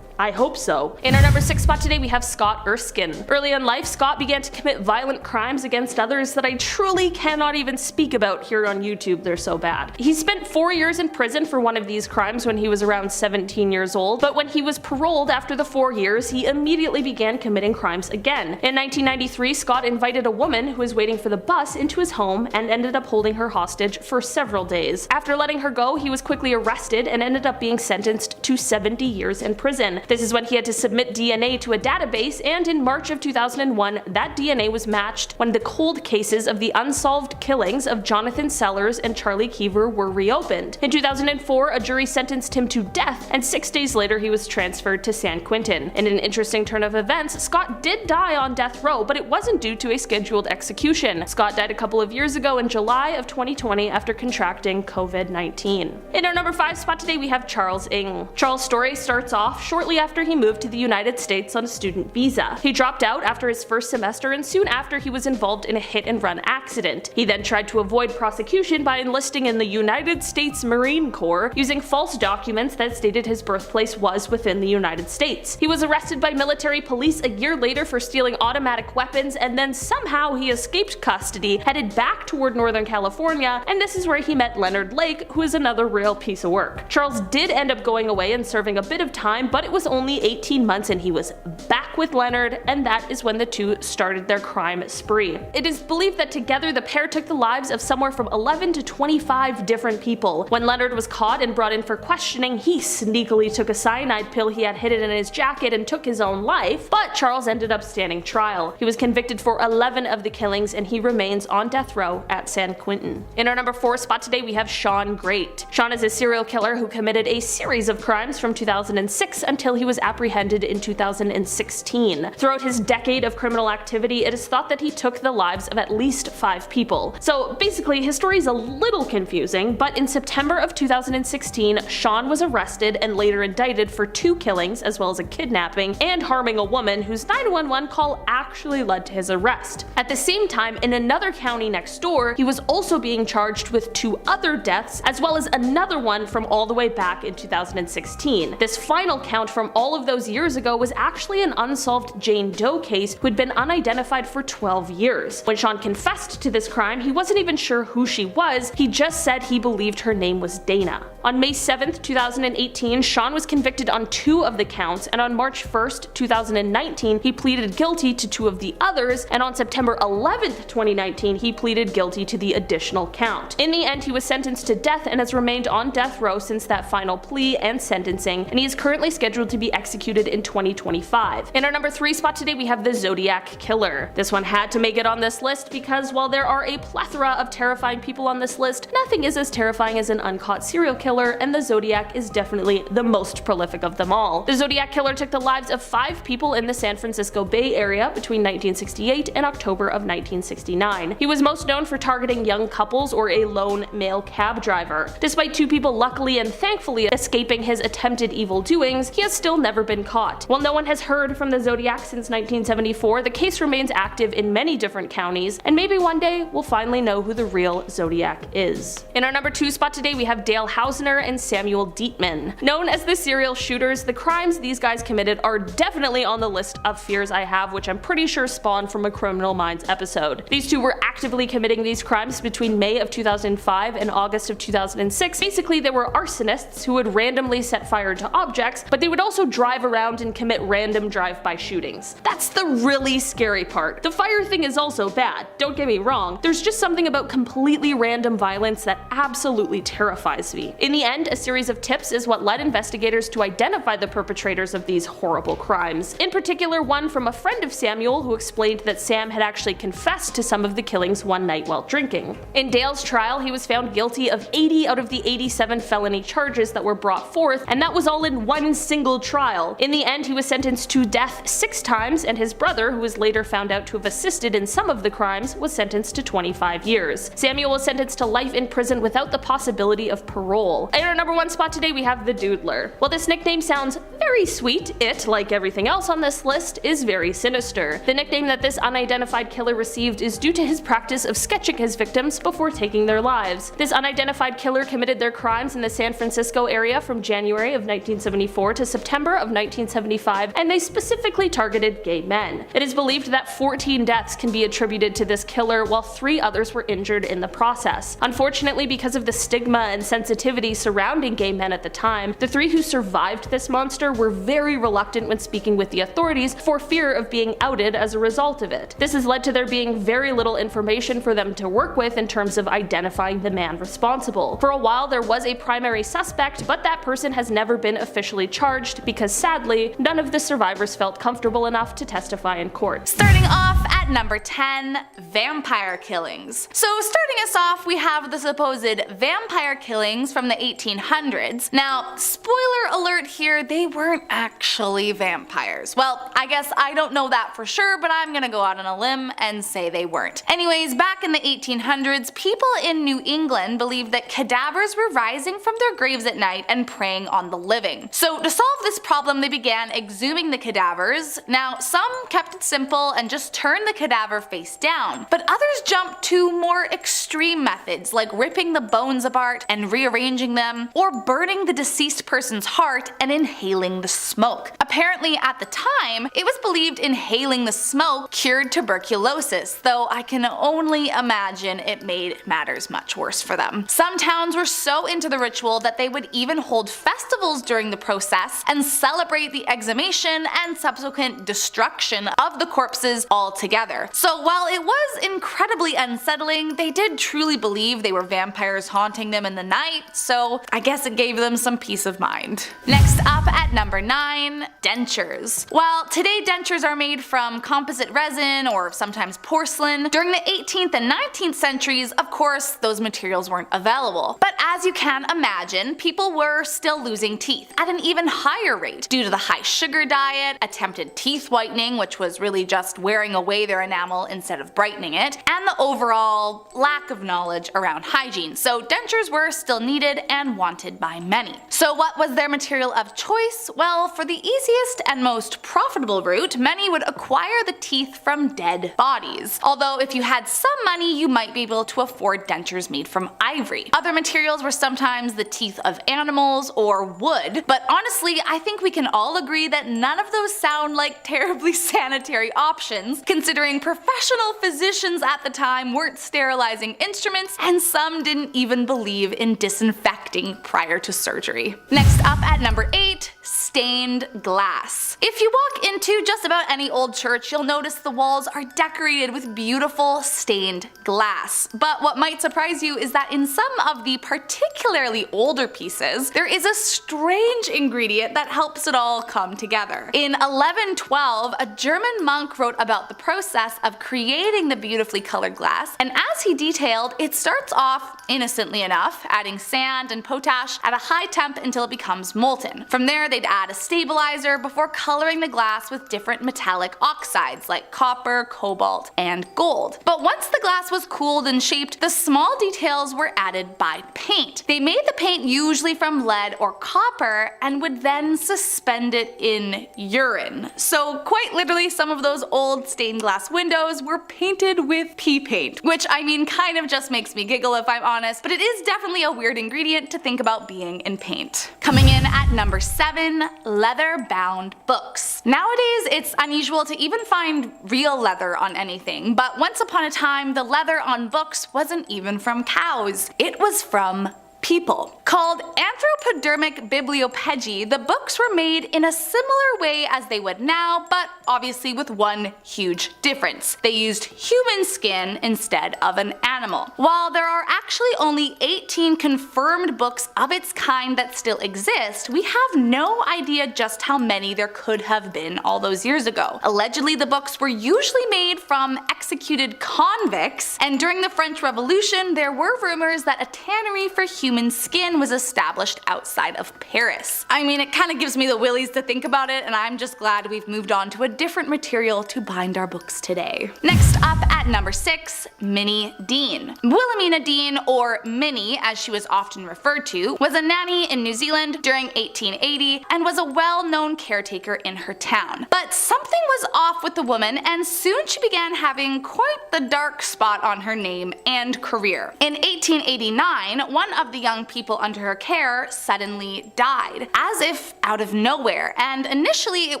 I hope so. In our number 6 spot today, we have Scott Erskine. Early in life, Scott began to commit violent crimes against others that I truly cannot even speak about here on YouTube, they're so bad. He spent 4 years in prison for one of these crimes when he was around 17 years old, but when he was paroled after the 4 years, he immediately began committing crimes again. In 1993, Scott invited a woman who was waiting for the bus into his home and ended up holding her hostage for several days. After letting her go, he was quickly arrested and ended up being sentenced to 70 years in prison. This is when he had to submit DNA to a database, and in March of 2001, that DNA was matched when the cold cases of the unsolved killings of Jonathan Sellers and Charlie Keever were reopened. In 2004, a jury sentenced him to death, and 6 days later he was transferred to San Quentin. In an interesting turn of events, Scott did die on death row, but it wasn't due to a scheduled execution. Scott died a couple of years ago in July of 2020 after contracting COVID-19. In our number 5 spot today, we have Charles Ng. Charles' story starts off shortly after he moved to the United States on a student visa. He dropped out after his first semester, and soon after he was involved in a hit-and-run accident. He then tried to avoid prosecution by enlisting in the United States Marine Corps, using false documents that stated his birthplace was within the United States. He was arrested by military police a year later for stealing automatic weapons, and then somehow he escaped custody, headed back toward Northern California, and this is where he met Leonard Lake, who is another real piece of work. Charles did end up going away and serving a bit of time, but it was only 18 months and he was back with Leonard, and that is when the two started their crime spree. It is believed that together the pair took the lives of somewhere from 11 to 25 different people. When Leonard was caught and brought in for questioning, he sneakily took a cyanide pill he had hidden in his jacket and took his own life, but Charles ended up standing trial. He was convicted for 11 of the killings and he remains on death row at San Quentin. In our number 4 spot today we have Sean Great. Sean is a serial killer who committed a series of crimes from 2006 until he was apprehended in 2016. Throughout his decade of criminal activity, it is thought that he took the lives of at least 5 people. So basically his story is a little confusing, but in September of 2016, Sean was arrested and later indicted for 2 killings as well as a kidnapping and harming a woman whose 911 call actually led to his arrest. At the same time, in another county next door, he was also being charged with 2 other deaths as well as another one from all the way back in 2016. This final count from all of those years ago was actually an unsolved Jane Doe case who had been unidentified for 12 years. When Sean confessed to this crime, he wasn't even sure who she was, he just said he believed her name was Dana. On May 7th, 2018, Sean was convicted on 2 of the counts, and on March 1st, 2019, he pleaded guilty to 2 of the others, and on September 11th, 2019, he pleaded guilty to the additional count. In the end, he was sentenced to death and has remained on death row since that final plea and sentencing, and he is currently scheduled to be executed in 2025. In our number 3 spot today, we have the Zodiac Killer. This one had to make it on this list because while there are a plethora of terrifying people on this list, nothing is as terrifying as an uncaught serial killer, and the Zodiac is definitely the most prolific of them all. The Zodiac Killer took the lives of 5 people in the San Francisco Bay Area between 1968 and October of 1969. He was most known for targeting young couples or a lone male cab driver. Despite 2 people luckily and thankfully escaping his attempted evil doings, he has still never been caught. While no one has heard from the Zodiac since 1974, the case remains active in many different counties, and maybe one day we'll finally know who the real Zodiac is. In our number 2 spot today, we have Dale Hausner and Samuel Dietman. Known as the serial shooters, the crimes these guys committed are definitely on the list of fears I have, which I'm pretty sure spawned from a Criminal Minds episode. These 2 were actively committing these crimes between May of 2005 and August of 2006. Basically, they were arsonists who would randomly set fire to objects, but they would also drive around and commit random drive-by shootings. That's the really scary part. The fire thing is also bad, don't get me wrong. There's just something about completely random violence that absolutely terrifies me. In the end, a series of tips is what led investigators to identify the perpetrators of these horrible crimes. In particular, one from a friend of Samuel who explained that Sam had actually confessed to some of the killings one night while drinking. In Dale's trial, he was found guilty of 80 out of the 87 felony charges that were brought forth, and that was all in one single trial. In the end, he was sentenced to death 6 times, and his brother, who was later found out to have assisted in some of the crimes, was sentenced to 25 years. Samuel was sentenced to life in prison without the possibility of parole. In our number 1 spot today, we have the Doodler. While this nickname sounds very sweet, it, like everything else on this list, is very sinister. The nickname that this unidentified killer received is due to his practice of sketching his victims before taking their lives. This unidentified killer committed their crimes in the San Francisco area from January of 1974 to September of 1975, and they specifically targeted gay men. It is believed that 14 deaths can be attributed to this killer, while 3 others were injured in the process. Unfortunately, because of the stigma and sensitivity surrounding gay men at the time, the 3 who survived this monster were very reluctant when speaking with the authorities for fear of being outed as a result of it. This has led to there being very little information for them to work with in terms of identifying the man responsible. For a while there was a primary suspect, but that person has never been officially charged because sadly, none of the survivors felt comfortable enough to testify in court. Starting off at at number 10, vampire killings. So starting us off, we have the supposed vampire killings from the 1800s. Now, spoiler alert here, they weren't actually vampires. Well, I guess I don't know that for sure, but I'm gonna go out on a limb and say they weren't. Anyways, back in the 1800s, people in New England believed that cadavers were rising from their graves at night and preying on the living. So to solve this problem, they began exhuming the cadavers. Now, some kept it simple and just turned the cadaver face down, but others jumped to more extreme methods like ripping the bones apart and rearranging them, or burning the deceased person's heart and inhaling the smoke. Apparently at the time, it was believed inhaling the smoke cured tuberculosis, though I can only imagine it made matters much worse for them. Some towns were so into the ritual that they would even hold festivals during the process and celebrate the exhumation and subsequent destruction of the corpses altogether. So while it was incredibly unsettling, they did truly believe they were vampires haunting them in the night, so I guess it gave them some peace of mind. Next up at number 9, dentures. While today dentures are made from composite resin or sometimes porcelain, during the 18th and 19th centuries, of course, those materials weren't available. But as you can imagine, people were still losing teeth at an even higher rate due to the high sugar diet, attempted teeth whitening, which was really just wearing away their enamel instead of brightening it, and the overall lack of knowledge around hygiene. So dentures were still needed and wanted by many. So what was their material of choice? Well, for the easiest and most profitable route, many would acquire the teeth from dead bodies. Although if you had some money, you might be able to afford dentures made from ivory. Other materials were sometimes the teeth of animals or wood, but honestly, I think we can all agree that none of those sound like terribly sanitary options, considering professional physicians at the time weren't sterilizing instruments and some didn't even believe in disinfecting prior to surgery. Next up at number 8, stained glass. If you walk into just about any old church, you'll notice the walls are decorated with beautiful stained glass. But what might surprise you is that in some of the particularly older pieces, there is a strange ingredient that helps it all come together. In 1112, a German monk wrote about the process of creating the beautifully colored glass, and as he detailed, it starts off innocently enough, adding sand and potash at a high temp until it becomes molten. From there, they'd add a stabilizer before coloring the glass with different metallic oxides like copper, cobalt, and gold. But once the glass was cooled and shaped, the small details were added by paint. They made the paint usually from lead or copper and would then suspend it in urine. So quite literally, some of those old stained glass windows were painted with pea paint, which I mean kind of just makes me giggle if I'm honest, but it is definitely a weird ingredient to think about being in paint. Coming in at number 7, leather-bound books. Nowadays, it's unusual to even find real leather on anything, but once upon a time, the leather on books wasn't even from cows. It was from people. Called anthropodermic bibliopegi, the books were made in a similar way as they would now, but obviously with one huge difference. They used human skin instead of an animal. While there are actually only 18 confirmed books of its kind that still exist, we have no idea just how many there could have been all those years ago. Allegedly, the books were usually made from executed convicts, and during the French Revolution, there were rumors that a tannery for human skin was established outside of Paris. I mean, it kind of gives me the willies to think about it, and I'm just glad we've moved on to a different material to bind our books today. Next up at number 6, Minnie Dean. Wilhelmina Dean, or Minnie as she was often referred to, was a nanny in New Zealand during 1880 and was a well-known caretaker in her town. But something was off with the woman, and soon she began having quite the dark spot on her name and career. In 1889, one of the young people under her care suddenly died, as if out of nowhere, and initially it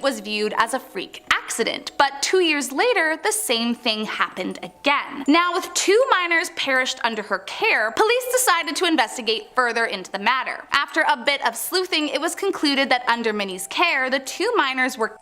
was viewed as a freak accident, but 2 years later the same thing happened again. Now with 2 minors perished under her care, police decided to investigate further into the matter. After a bit of sleuthing, it was concluded that under Minnie's care, the 2 minors were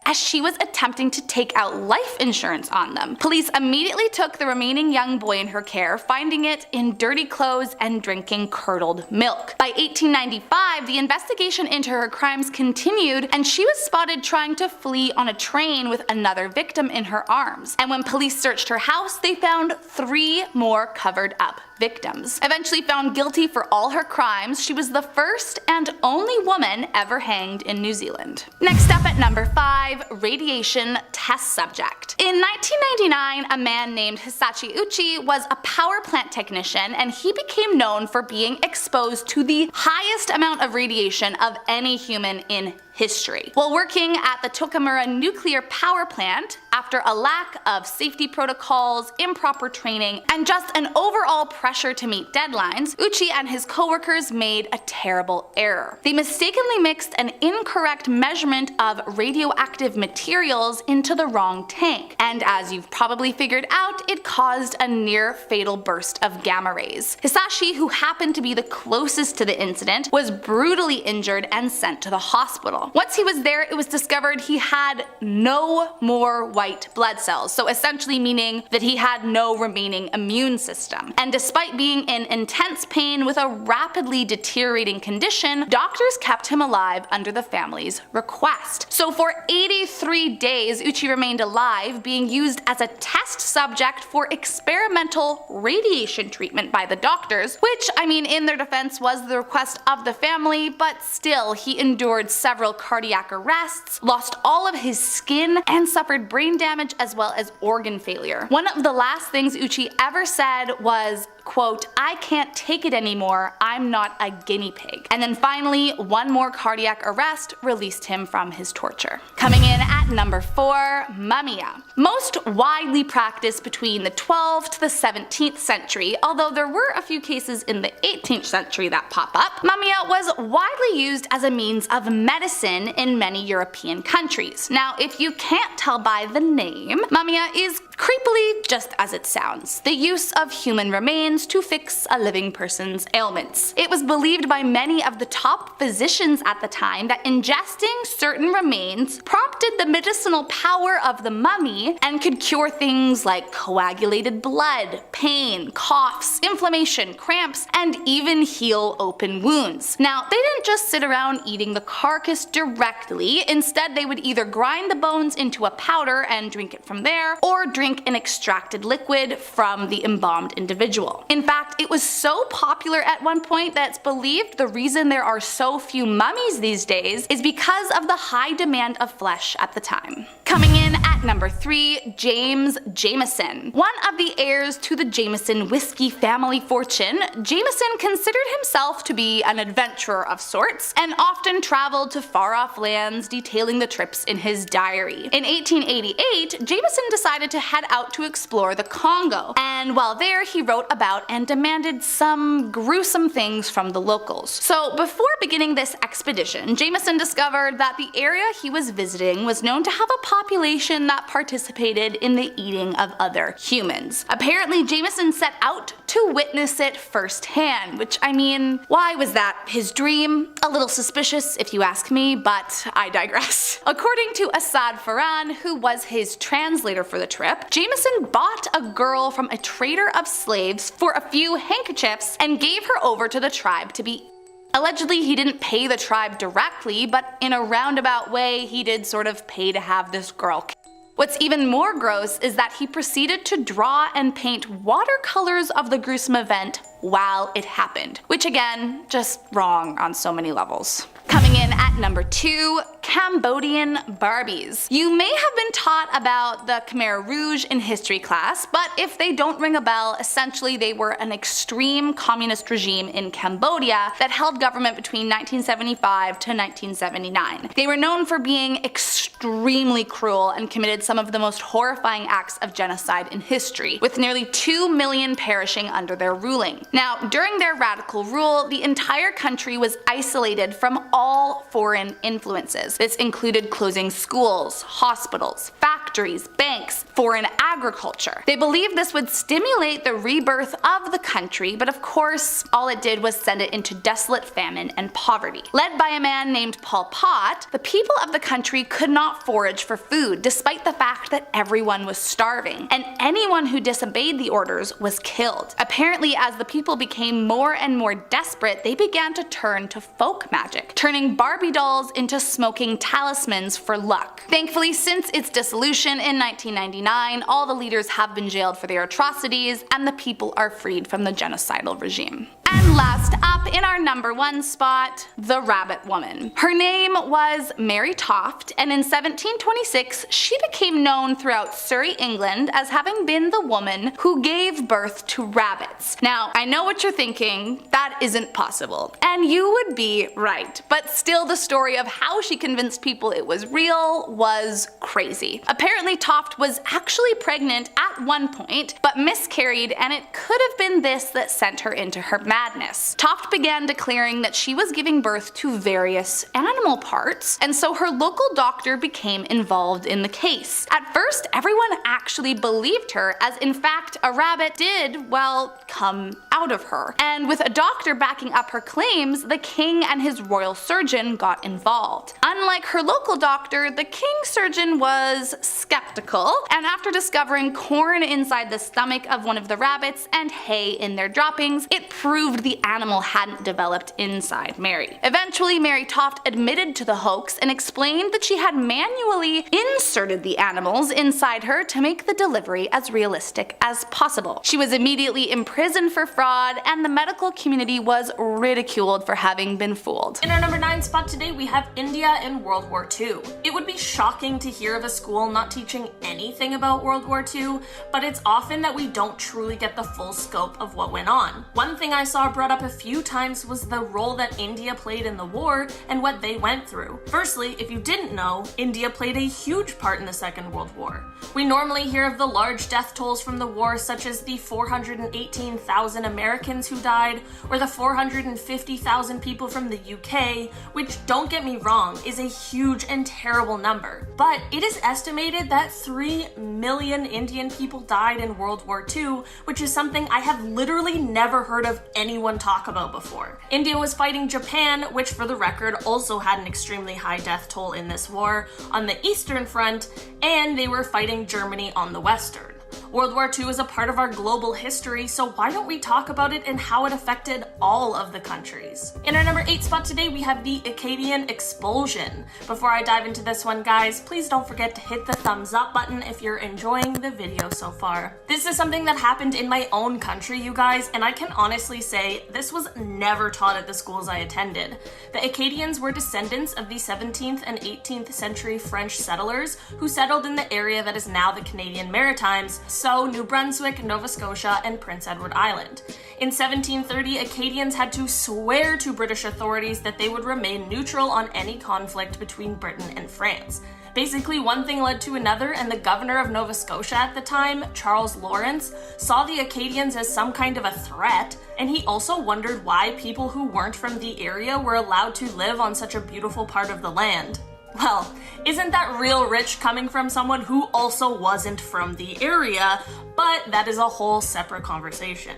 as she was attempting to take out life insurance on them. Police immediately took the remaining young boy in her care, finding it in dirty clothes and drinking curdled milk. By 1895, the investigation into her crimes continued, and she was spotted trying to flee on a train with another victim in her arms. And when police searched her house, they found 3 more covered up victims. Eventually found guilty for all her crimes, she was the first and only woman ever hanged in New Zealand. Next up at number 5, radiation test subject. In 1999, a man named Hisashi Uchi was a power plant technician, and he became known for being exposed to the highest amount of radiation of any human in history. While working at the Torquemada nuclear power plant, after a lack of safety protocols, improper training, and just an overall pressure to meet deadlines, Uchi and his coworkers made a terrible error. They mistakenly mixed an incorrect measurement of radioactive materials into the wrong tank, and as you've probably figured out, it caused a near fatal burst of gamma rays. Hisashi, who happened to be the closest to the incident, was brutally injured and sent to the hospital. Once he was there, it was discovered he had no more white blood cells, so essentially meaning that he had no remaining immune system. And despite being in intense pain with a rapidly deteriorating condition, doctors kept him alive under the family's request. So for 83 days, Uchi remained alive, being used as a test subject for experimental radiation treatment by the doctors, which, I mean, in their defense was the request of the family, but still, he endured several cardiac arrests, lost all of his skin, and suffered brain damage as well as organ failure. One of the last things Uchi ever said was, quote, "I can't take it anymore, I'm not a guinea pig." And then finally, one more cardiac arrest released him from his torture. Coming in at number 4, Mumia. Most widely practiced between the 12th to the 17th century, although there were a few cases in the 18th century that pop up, mumia was widely used as a means of medicine in many European countries. Now, if you can't tell by the name, mumia is creepily just as it sounds, the use of human remains to fix a living person's ailments. It was believed by many of the top physicians at the time that ingesting certain remains prompted the medicinal power of the mummy and could cure things like coagulated blood, pain, coughs, inflammation, cramps, and even heal open wounds. Now, they didn't just sit around eating the carcass directly, instead they would either grind the bones into a powder and drink it from there, or drink an extracted liquid from the embalmed individual. In fact, it was so popular at one point that it's believed the reason there are so few mummies these days is because of the high demand of flesh at the time. Coming in at number 3, James Jameson. One of the heirs to the Jameson whiskey family fortune, Jameson considered himself to be an adventurer of sorts and often traveled to far-off lands, detailing the trips in his diary. In 1888, Jameson decided to head out to explore the Congo, and while there he wrote about and demanded some gruesome things from the locals. So before beginning this expedition, Jameson discovered that the area he was visiting was known to have a population that participated in the eating of other humans. Apparently, Jameson set out to witness it firsthand, which, I mean, why was that his dream? A little suspicious if you ask me, but I digress. According to Asad Farhan, who was his translator for the trip, Jameson bought a girl from a trader of slaves for a few handkerchiefs and gave her over to the tribe to be. Allegedly, he didn't pay the tribe directly, but in a roundabout way, he did sort of pay to have this girl. What's even more gross is that he proceeded to draw and paint watercolors of the gruesome event while it happened, which again, just wrong on so many levels. Coming in at number 2, Cambodian Barbies. You may have been taught about the Khmer Rouge in history class, but if they don't ring a bell, essentially they were an extreme communist regime in Cambodia that held government between 1975 to 1979. They were known for being extremely cruel and committed some of the most horrifying acts of genocide in history, with nearly 2 million perishing under their ruling. Now, during their radical rule, the entire country was isolated from all foreign influences. measures. This included closing schools, hospitals, factories, banks, foreign agriculture. They believed this would stimulate the rebirth of the country, but of course, all it did was send it into desolate famine and poverty. Led by a man named Pol Pot, the people of the country could not forage for food, despite the fact that everyone was starving, and anyone who disobeyed the orders was killed. Apparently, as the people became more and more desperate, they began to turn to folk magic, turning Barbie dolls into smoking talismans for luck. Thankfully, since its dissolution in 1999, all the leaders have been jailed for their atrocities, and the people are freed from the genocidal regime. And last up, in our number 1 spot, the Rabbit Woman. Her name was Mary Toft, and in 1726 she became known throughout Surrey, England as having been the woman who gave birth to rabbits. Now, I know what you're thinking, that isn't possible. And you would be right, but still the story of how she convinced people it was real was crazy. Apparently Toft was actually pregnant at one point, but miscarried, and it could have been this that sent her into her madness. Toft began declaring that she was giving birth to various animal parts, and so her local doctor became involved in the case. At first, everyone actually believed her, as in fact a rabbit did, well, come out of her. And with a doctor backing up her claims, the king and his royal surgeon got involved. Unlike her local doctor, the king's surgeon was skeptical, and after discovering corn inside the stomach of one of the rabbits and hay in their droppings, it proved the animal hadn't developed inside Mary. Eventually, Mary Toft admitted to the hoax and explained that she had manually inserted the animals inside her to make the delivery as realistic as possible. She was immediately imprisoned for fraud, and the medical community was ridiculed for having been fooled. In our number 9 spot today, we have India in World War II. It would be shocking to hear of a school not teaching anything about World War II, but it's often that we don't truly get the full scope of what went on. One thing I saw brought up a few times was the role that India played in the war and what they went through. Firstly, if you didn't know, India played a huge part in the Second World War. We normally hear of the large death tolls from the war, such as the 418,000 Americans who died, or the 450,000 people from the UK, which, don't get me wrong, is a huge and terrible number. But it is estimated that 3 million Indian people died in World War II, which is something I have literally never heard of anyone talk about before. India was fighting Japan, which for the record also had an extremely high death toll in this war, on the Eastern Front, and they were fighting Germany on the Western. World War II is a part of our global history, so why don't we talk about it and how it affected all of the countries? In our number 8 spot today, we have the Acadian Expulsion. Before I dive into this one, guys, please don't forget to hit the thumbs up button if you're enjoying the video so far. This is something that happened in my own country, you guys, and I can honestly say this was never taught at the schools I attended. The Acadians were descendants of the 17th and 18th century French settlers who settled in the area that is now the Canadian Maritimes, so New Brunswick, Nova Scotia, and Prince Edward Island. In 1730, Acadians had to swear to British authorities that they would remain neutral on any conflict between Britain and France. Basically, one thing led to another, and the governor of Nova Scotia at the time, Charles Lawrence, saw the Acadians as some kind of a threat, and he also wondered why people who weren't from the area were allowed to live on such a beautiful part of the land. Well, isn't that real rich coming from someone who also wasn't from the area? But that is a whole separate conversation.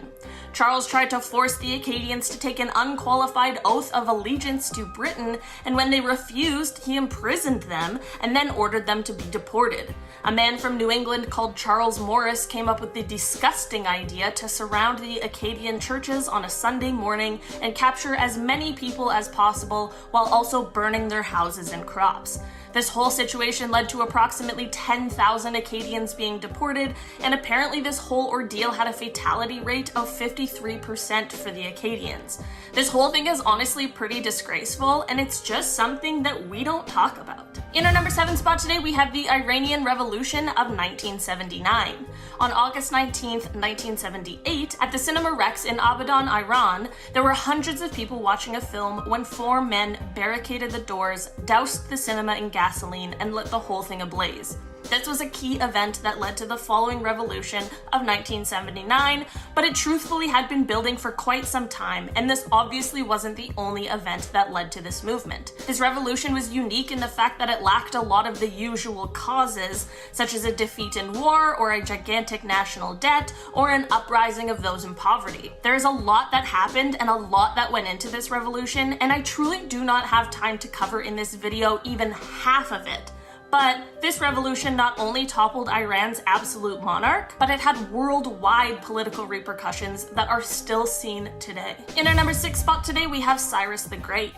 Charles tried to force the Acadians to take an unqualified oath of allegiance to Britain, and when they refused, he imprisoned them and then ordered them to be deported. A man from New England called Charles Morris came up with the disgusting idea to surround the Acadian churches on a Sunday morning and capture as many people as possible while also burning their houses and crops. This whole situation led to approximately 10,000 Acadians being deported, and apparently this whole ordeal had a fatality rate of 53% for the Acadians. This whole thing is honestly pretty disgraceful, and it's just something that we don't talk about. In our number 7 spot today, we have the Iranian Revolution of 1979. On August 19th, 1978, at the Cinema Rex in Abadan, Iran, there were hundreds of people watching a film when 4 men barricaded the doors, doused the cinema in gasoline, and lit the whole thing ablaze. This was a key event that led to the following revolution of 1979, but it truthfully had been building for quite some time, and this obviously wasn't the only event that led to this movement. This revolution was unique in the fact that it lacked a lot of the usual causes, such as a defeat in war, or a gigantic national debt, or an uprising of those in poverty. There is a lot that happened and a lot that went into this revolution, and I truly do not have time to cover in this video even half of it. But this revolution not only toppled Iran's absolute monarch, but it had worldwide political repercussions that are still seen today. In our number 6 spot today, we have Cyrus the Great.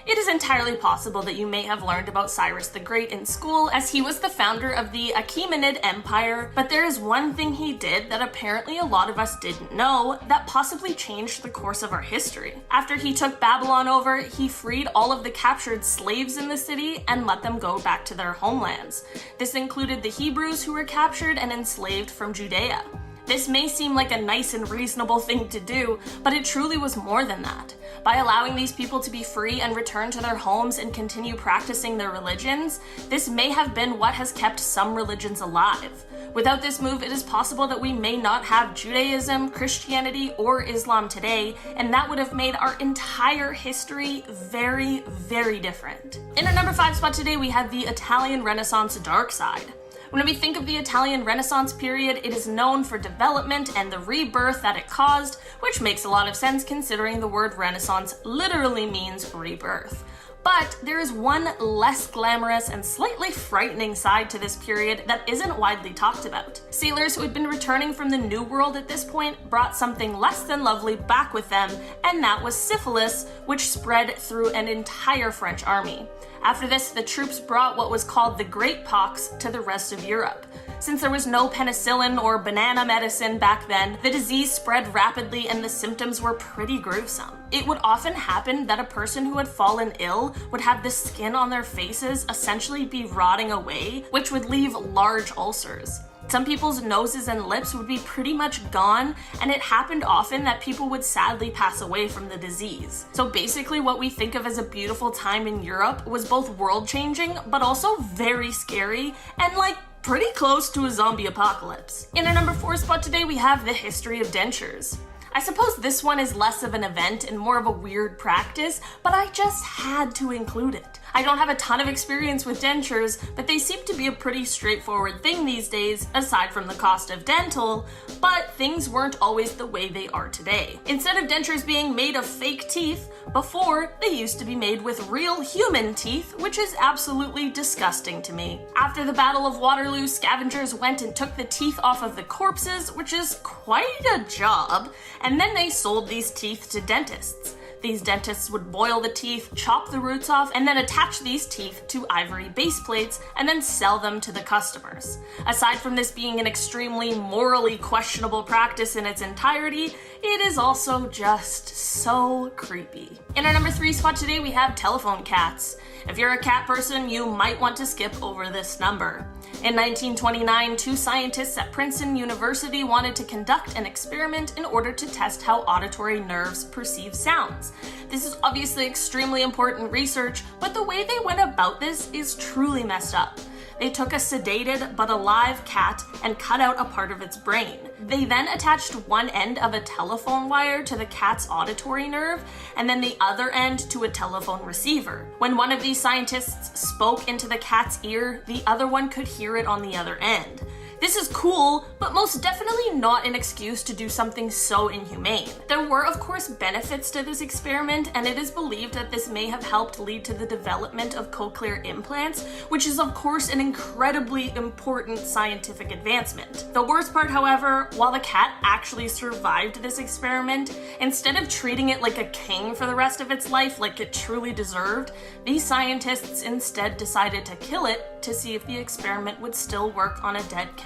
It is entirely possible that you may have learned about Cyrus the Great in school, as he was the founder of the Achaemenid Empire, but there is one thing he did that apparently a lot of us didn't know that possibly changed the course of our history. After he took Babylon over, he freed all of the captured slaves in the city and let them go back to their homelands. This included the Hebrews who were captured and enslaved from Judea. This may seem like a nice and reasonable thing to do, but it truly was more than that. By allowing these people to be free and return to their homes and continue practicing their religions, this may have been what has kept some religions alive. Without this move, it is possible that we may not have Judaism, Christianity, or Islam today, and that would have made our entire history very, very different. In our number 5 spot today, we have the Italian Renaissance dark side. When we think of the Italian Renaissance period, it is known for development and the rebirth that it caused, which makes a lot of sense considering the word Renaissance literally means rebirth. But there is one less glamorous and slightly frightening side to this period that isn't widely talked about. Sailors who had been returning from the New World at this point brought something less than lovely back with them, and that was syphilis, which spread through an entire French army. After this, the troops brought what was called the Great Pox to the rest of Europe. Since there was no penicillin or banana medicine back then, the disease spread rapidly and the symptoms were pretty gruesome. It would often happen that a person who had fallen ill would have the skin on their faces essentially be rotting away, which would leave large ulcers. Some people's noses and lips would be pretty much gone, and it happened often that people would sadly pass away from the disease. So basically what we think of as a beautiful time in Europe was both world-changing, but also very scary, and like pretty close to a zombie apocalypse. In our number 4 spot today, we have the history of dentures. I suppose this one is less of an event and more of a weird practice, but I just had to include it. I don't have a ton of experience with dentures, but they seem to be a pretty straightforward thing these days, aside from the cost of dental, but things weren't always the way they are today. Instead of dentures being made of fake teeth, before they used to be made with real human teeth, which is absolutely disgusting to me. After the Battle of Waterloo, scavengers went and took the teeth off of the corpses, which is quite a job, and then they sold these teeth to dentists. These dentists would boil the teeth, chop the roots off, and then attach these teeth to ivory base plates and then sell them to the customers. Aside from this being an extremely morally questionable practice in its entirety, it is also just so creepy. In our number 3 spot today, we have telephone cats. If you're a cat person, you might want to skip over this number. In 1929, 2 scientists at Princeton University wanted to conduct an experiment in order to test how auditory nerves perceive sounds. This is obviously extremely important research, but the way they went about this is truly messed up. They took a sedated but alive cat and cut out a part of its brain. They then attached one end of a telephone wire to the cat's auditory nerve and then the other end to a telephone receiver. When one of these scientists spoke into the cat's ear, the other one could hear it on the other end. This is cool, but most definitely not an excuse to do something so inhumane. There were, of course, benefits to this experiment, and it is believed that this may have helped lead to the development of cochlear implants, which is, of course, an incredibly important scientific advancement. The worst part, however, while the cat actually survived this experiment, instead of treating it like a king for the rest of its life like it truly deserved, these scientists instead decided to kill it to see if the experiment would still work on a dead cat.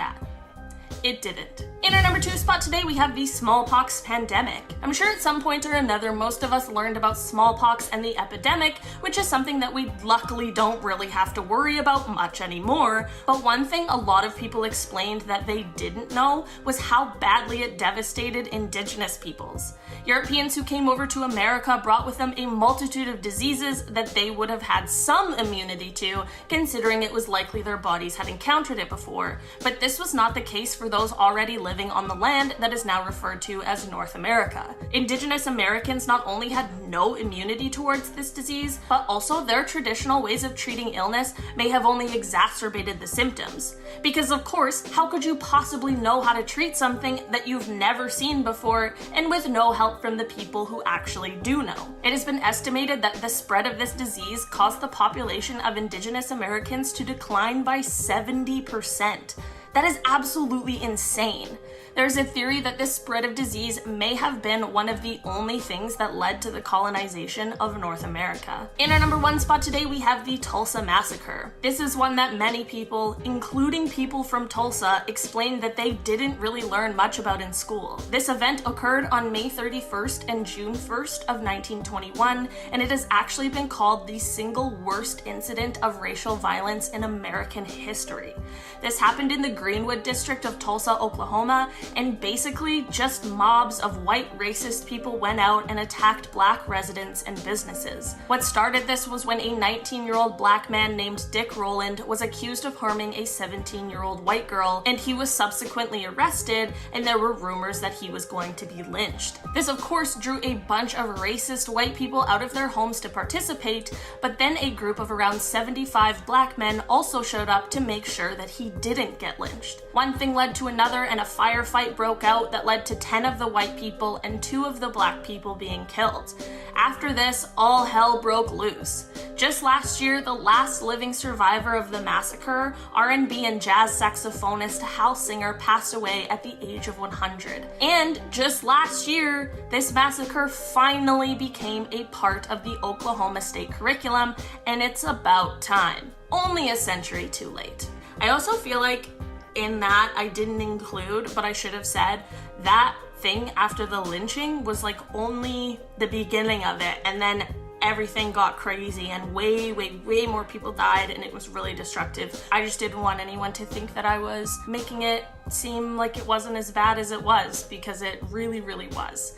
It didn't. In our number 2 spot today, we have the smallpox pandemic. I'm sure at some point or another, most of us learned about smallpox and the epidemic, which is something that we luckily don't really have to worry about much anymore. But one thing a lot of people explained that they didn't know was how badly it devastated indigenous peoples. Europeans who came over to America brought with them a multitude of diseases that they would have had some immunity to, considering it was likely their bodies had encountered it before. But this was not the case for those already living on the land that is now referred to as North America. Indigenous Americans not only had no immunity towards this disease, but also their traditional ways of treating illness may have only exacerbated the symptoms. Because of course, how could you possibly know how to treat something that you've never seen before and with no help from the people who actually do know? It has been estimated that the spread of this disease caused the population of Indigenous Americans to decline by 70%. That is absolutely insane. There's a theory that this spread of disease may have been one of the only things that led to the colonization of North America. In our number 1 spot today, we have the Tulsa Massacre. This is one that many people, including people from Tulsa, explained that they didn't really learn much about in school. This event occurred on May 31st and June 1st of 1921, and it has actually been called the single worst incident of racial violence in American history. This happened in the Greenwood district of Tulsa, Oklahoma, and basically just mobs of white racist people went out and attacked black residents and businesses. What started this was when a 19-year-old black man named Dick Rowland was accused of harming a 17-year-old white girl, and he was subsequently arrested, and there were rumors that he was going to be lynched. This of course drew a bunch of racist white people out of their homes to participate, but then a group of around 75 black men also showed up to make sure that he didn't get lynched. One thing led to another, and a firefight broke out that led to 10 of the white people and 2 of the black people being killed. After this, all hell broke loose. Just last year, the last living survivor of the massacre, R&B and jazz saxophonist Hal Singer, passed away at the age of 100. And just last year, this massacre finally became a part of the Oklahoma State curriculum, and it's about time. Only a century too late. I also feel like in that I didn't include, but I should have said, that thing after the lynching was like only the beginning of it, and then everything got crazy and way more people died, and it was really destructive. I just didn't want anyone to think that I was making it seem like it wasn't as bad as it was, because it really was.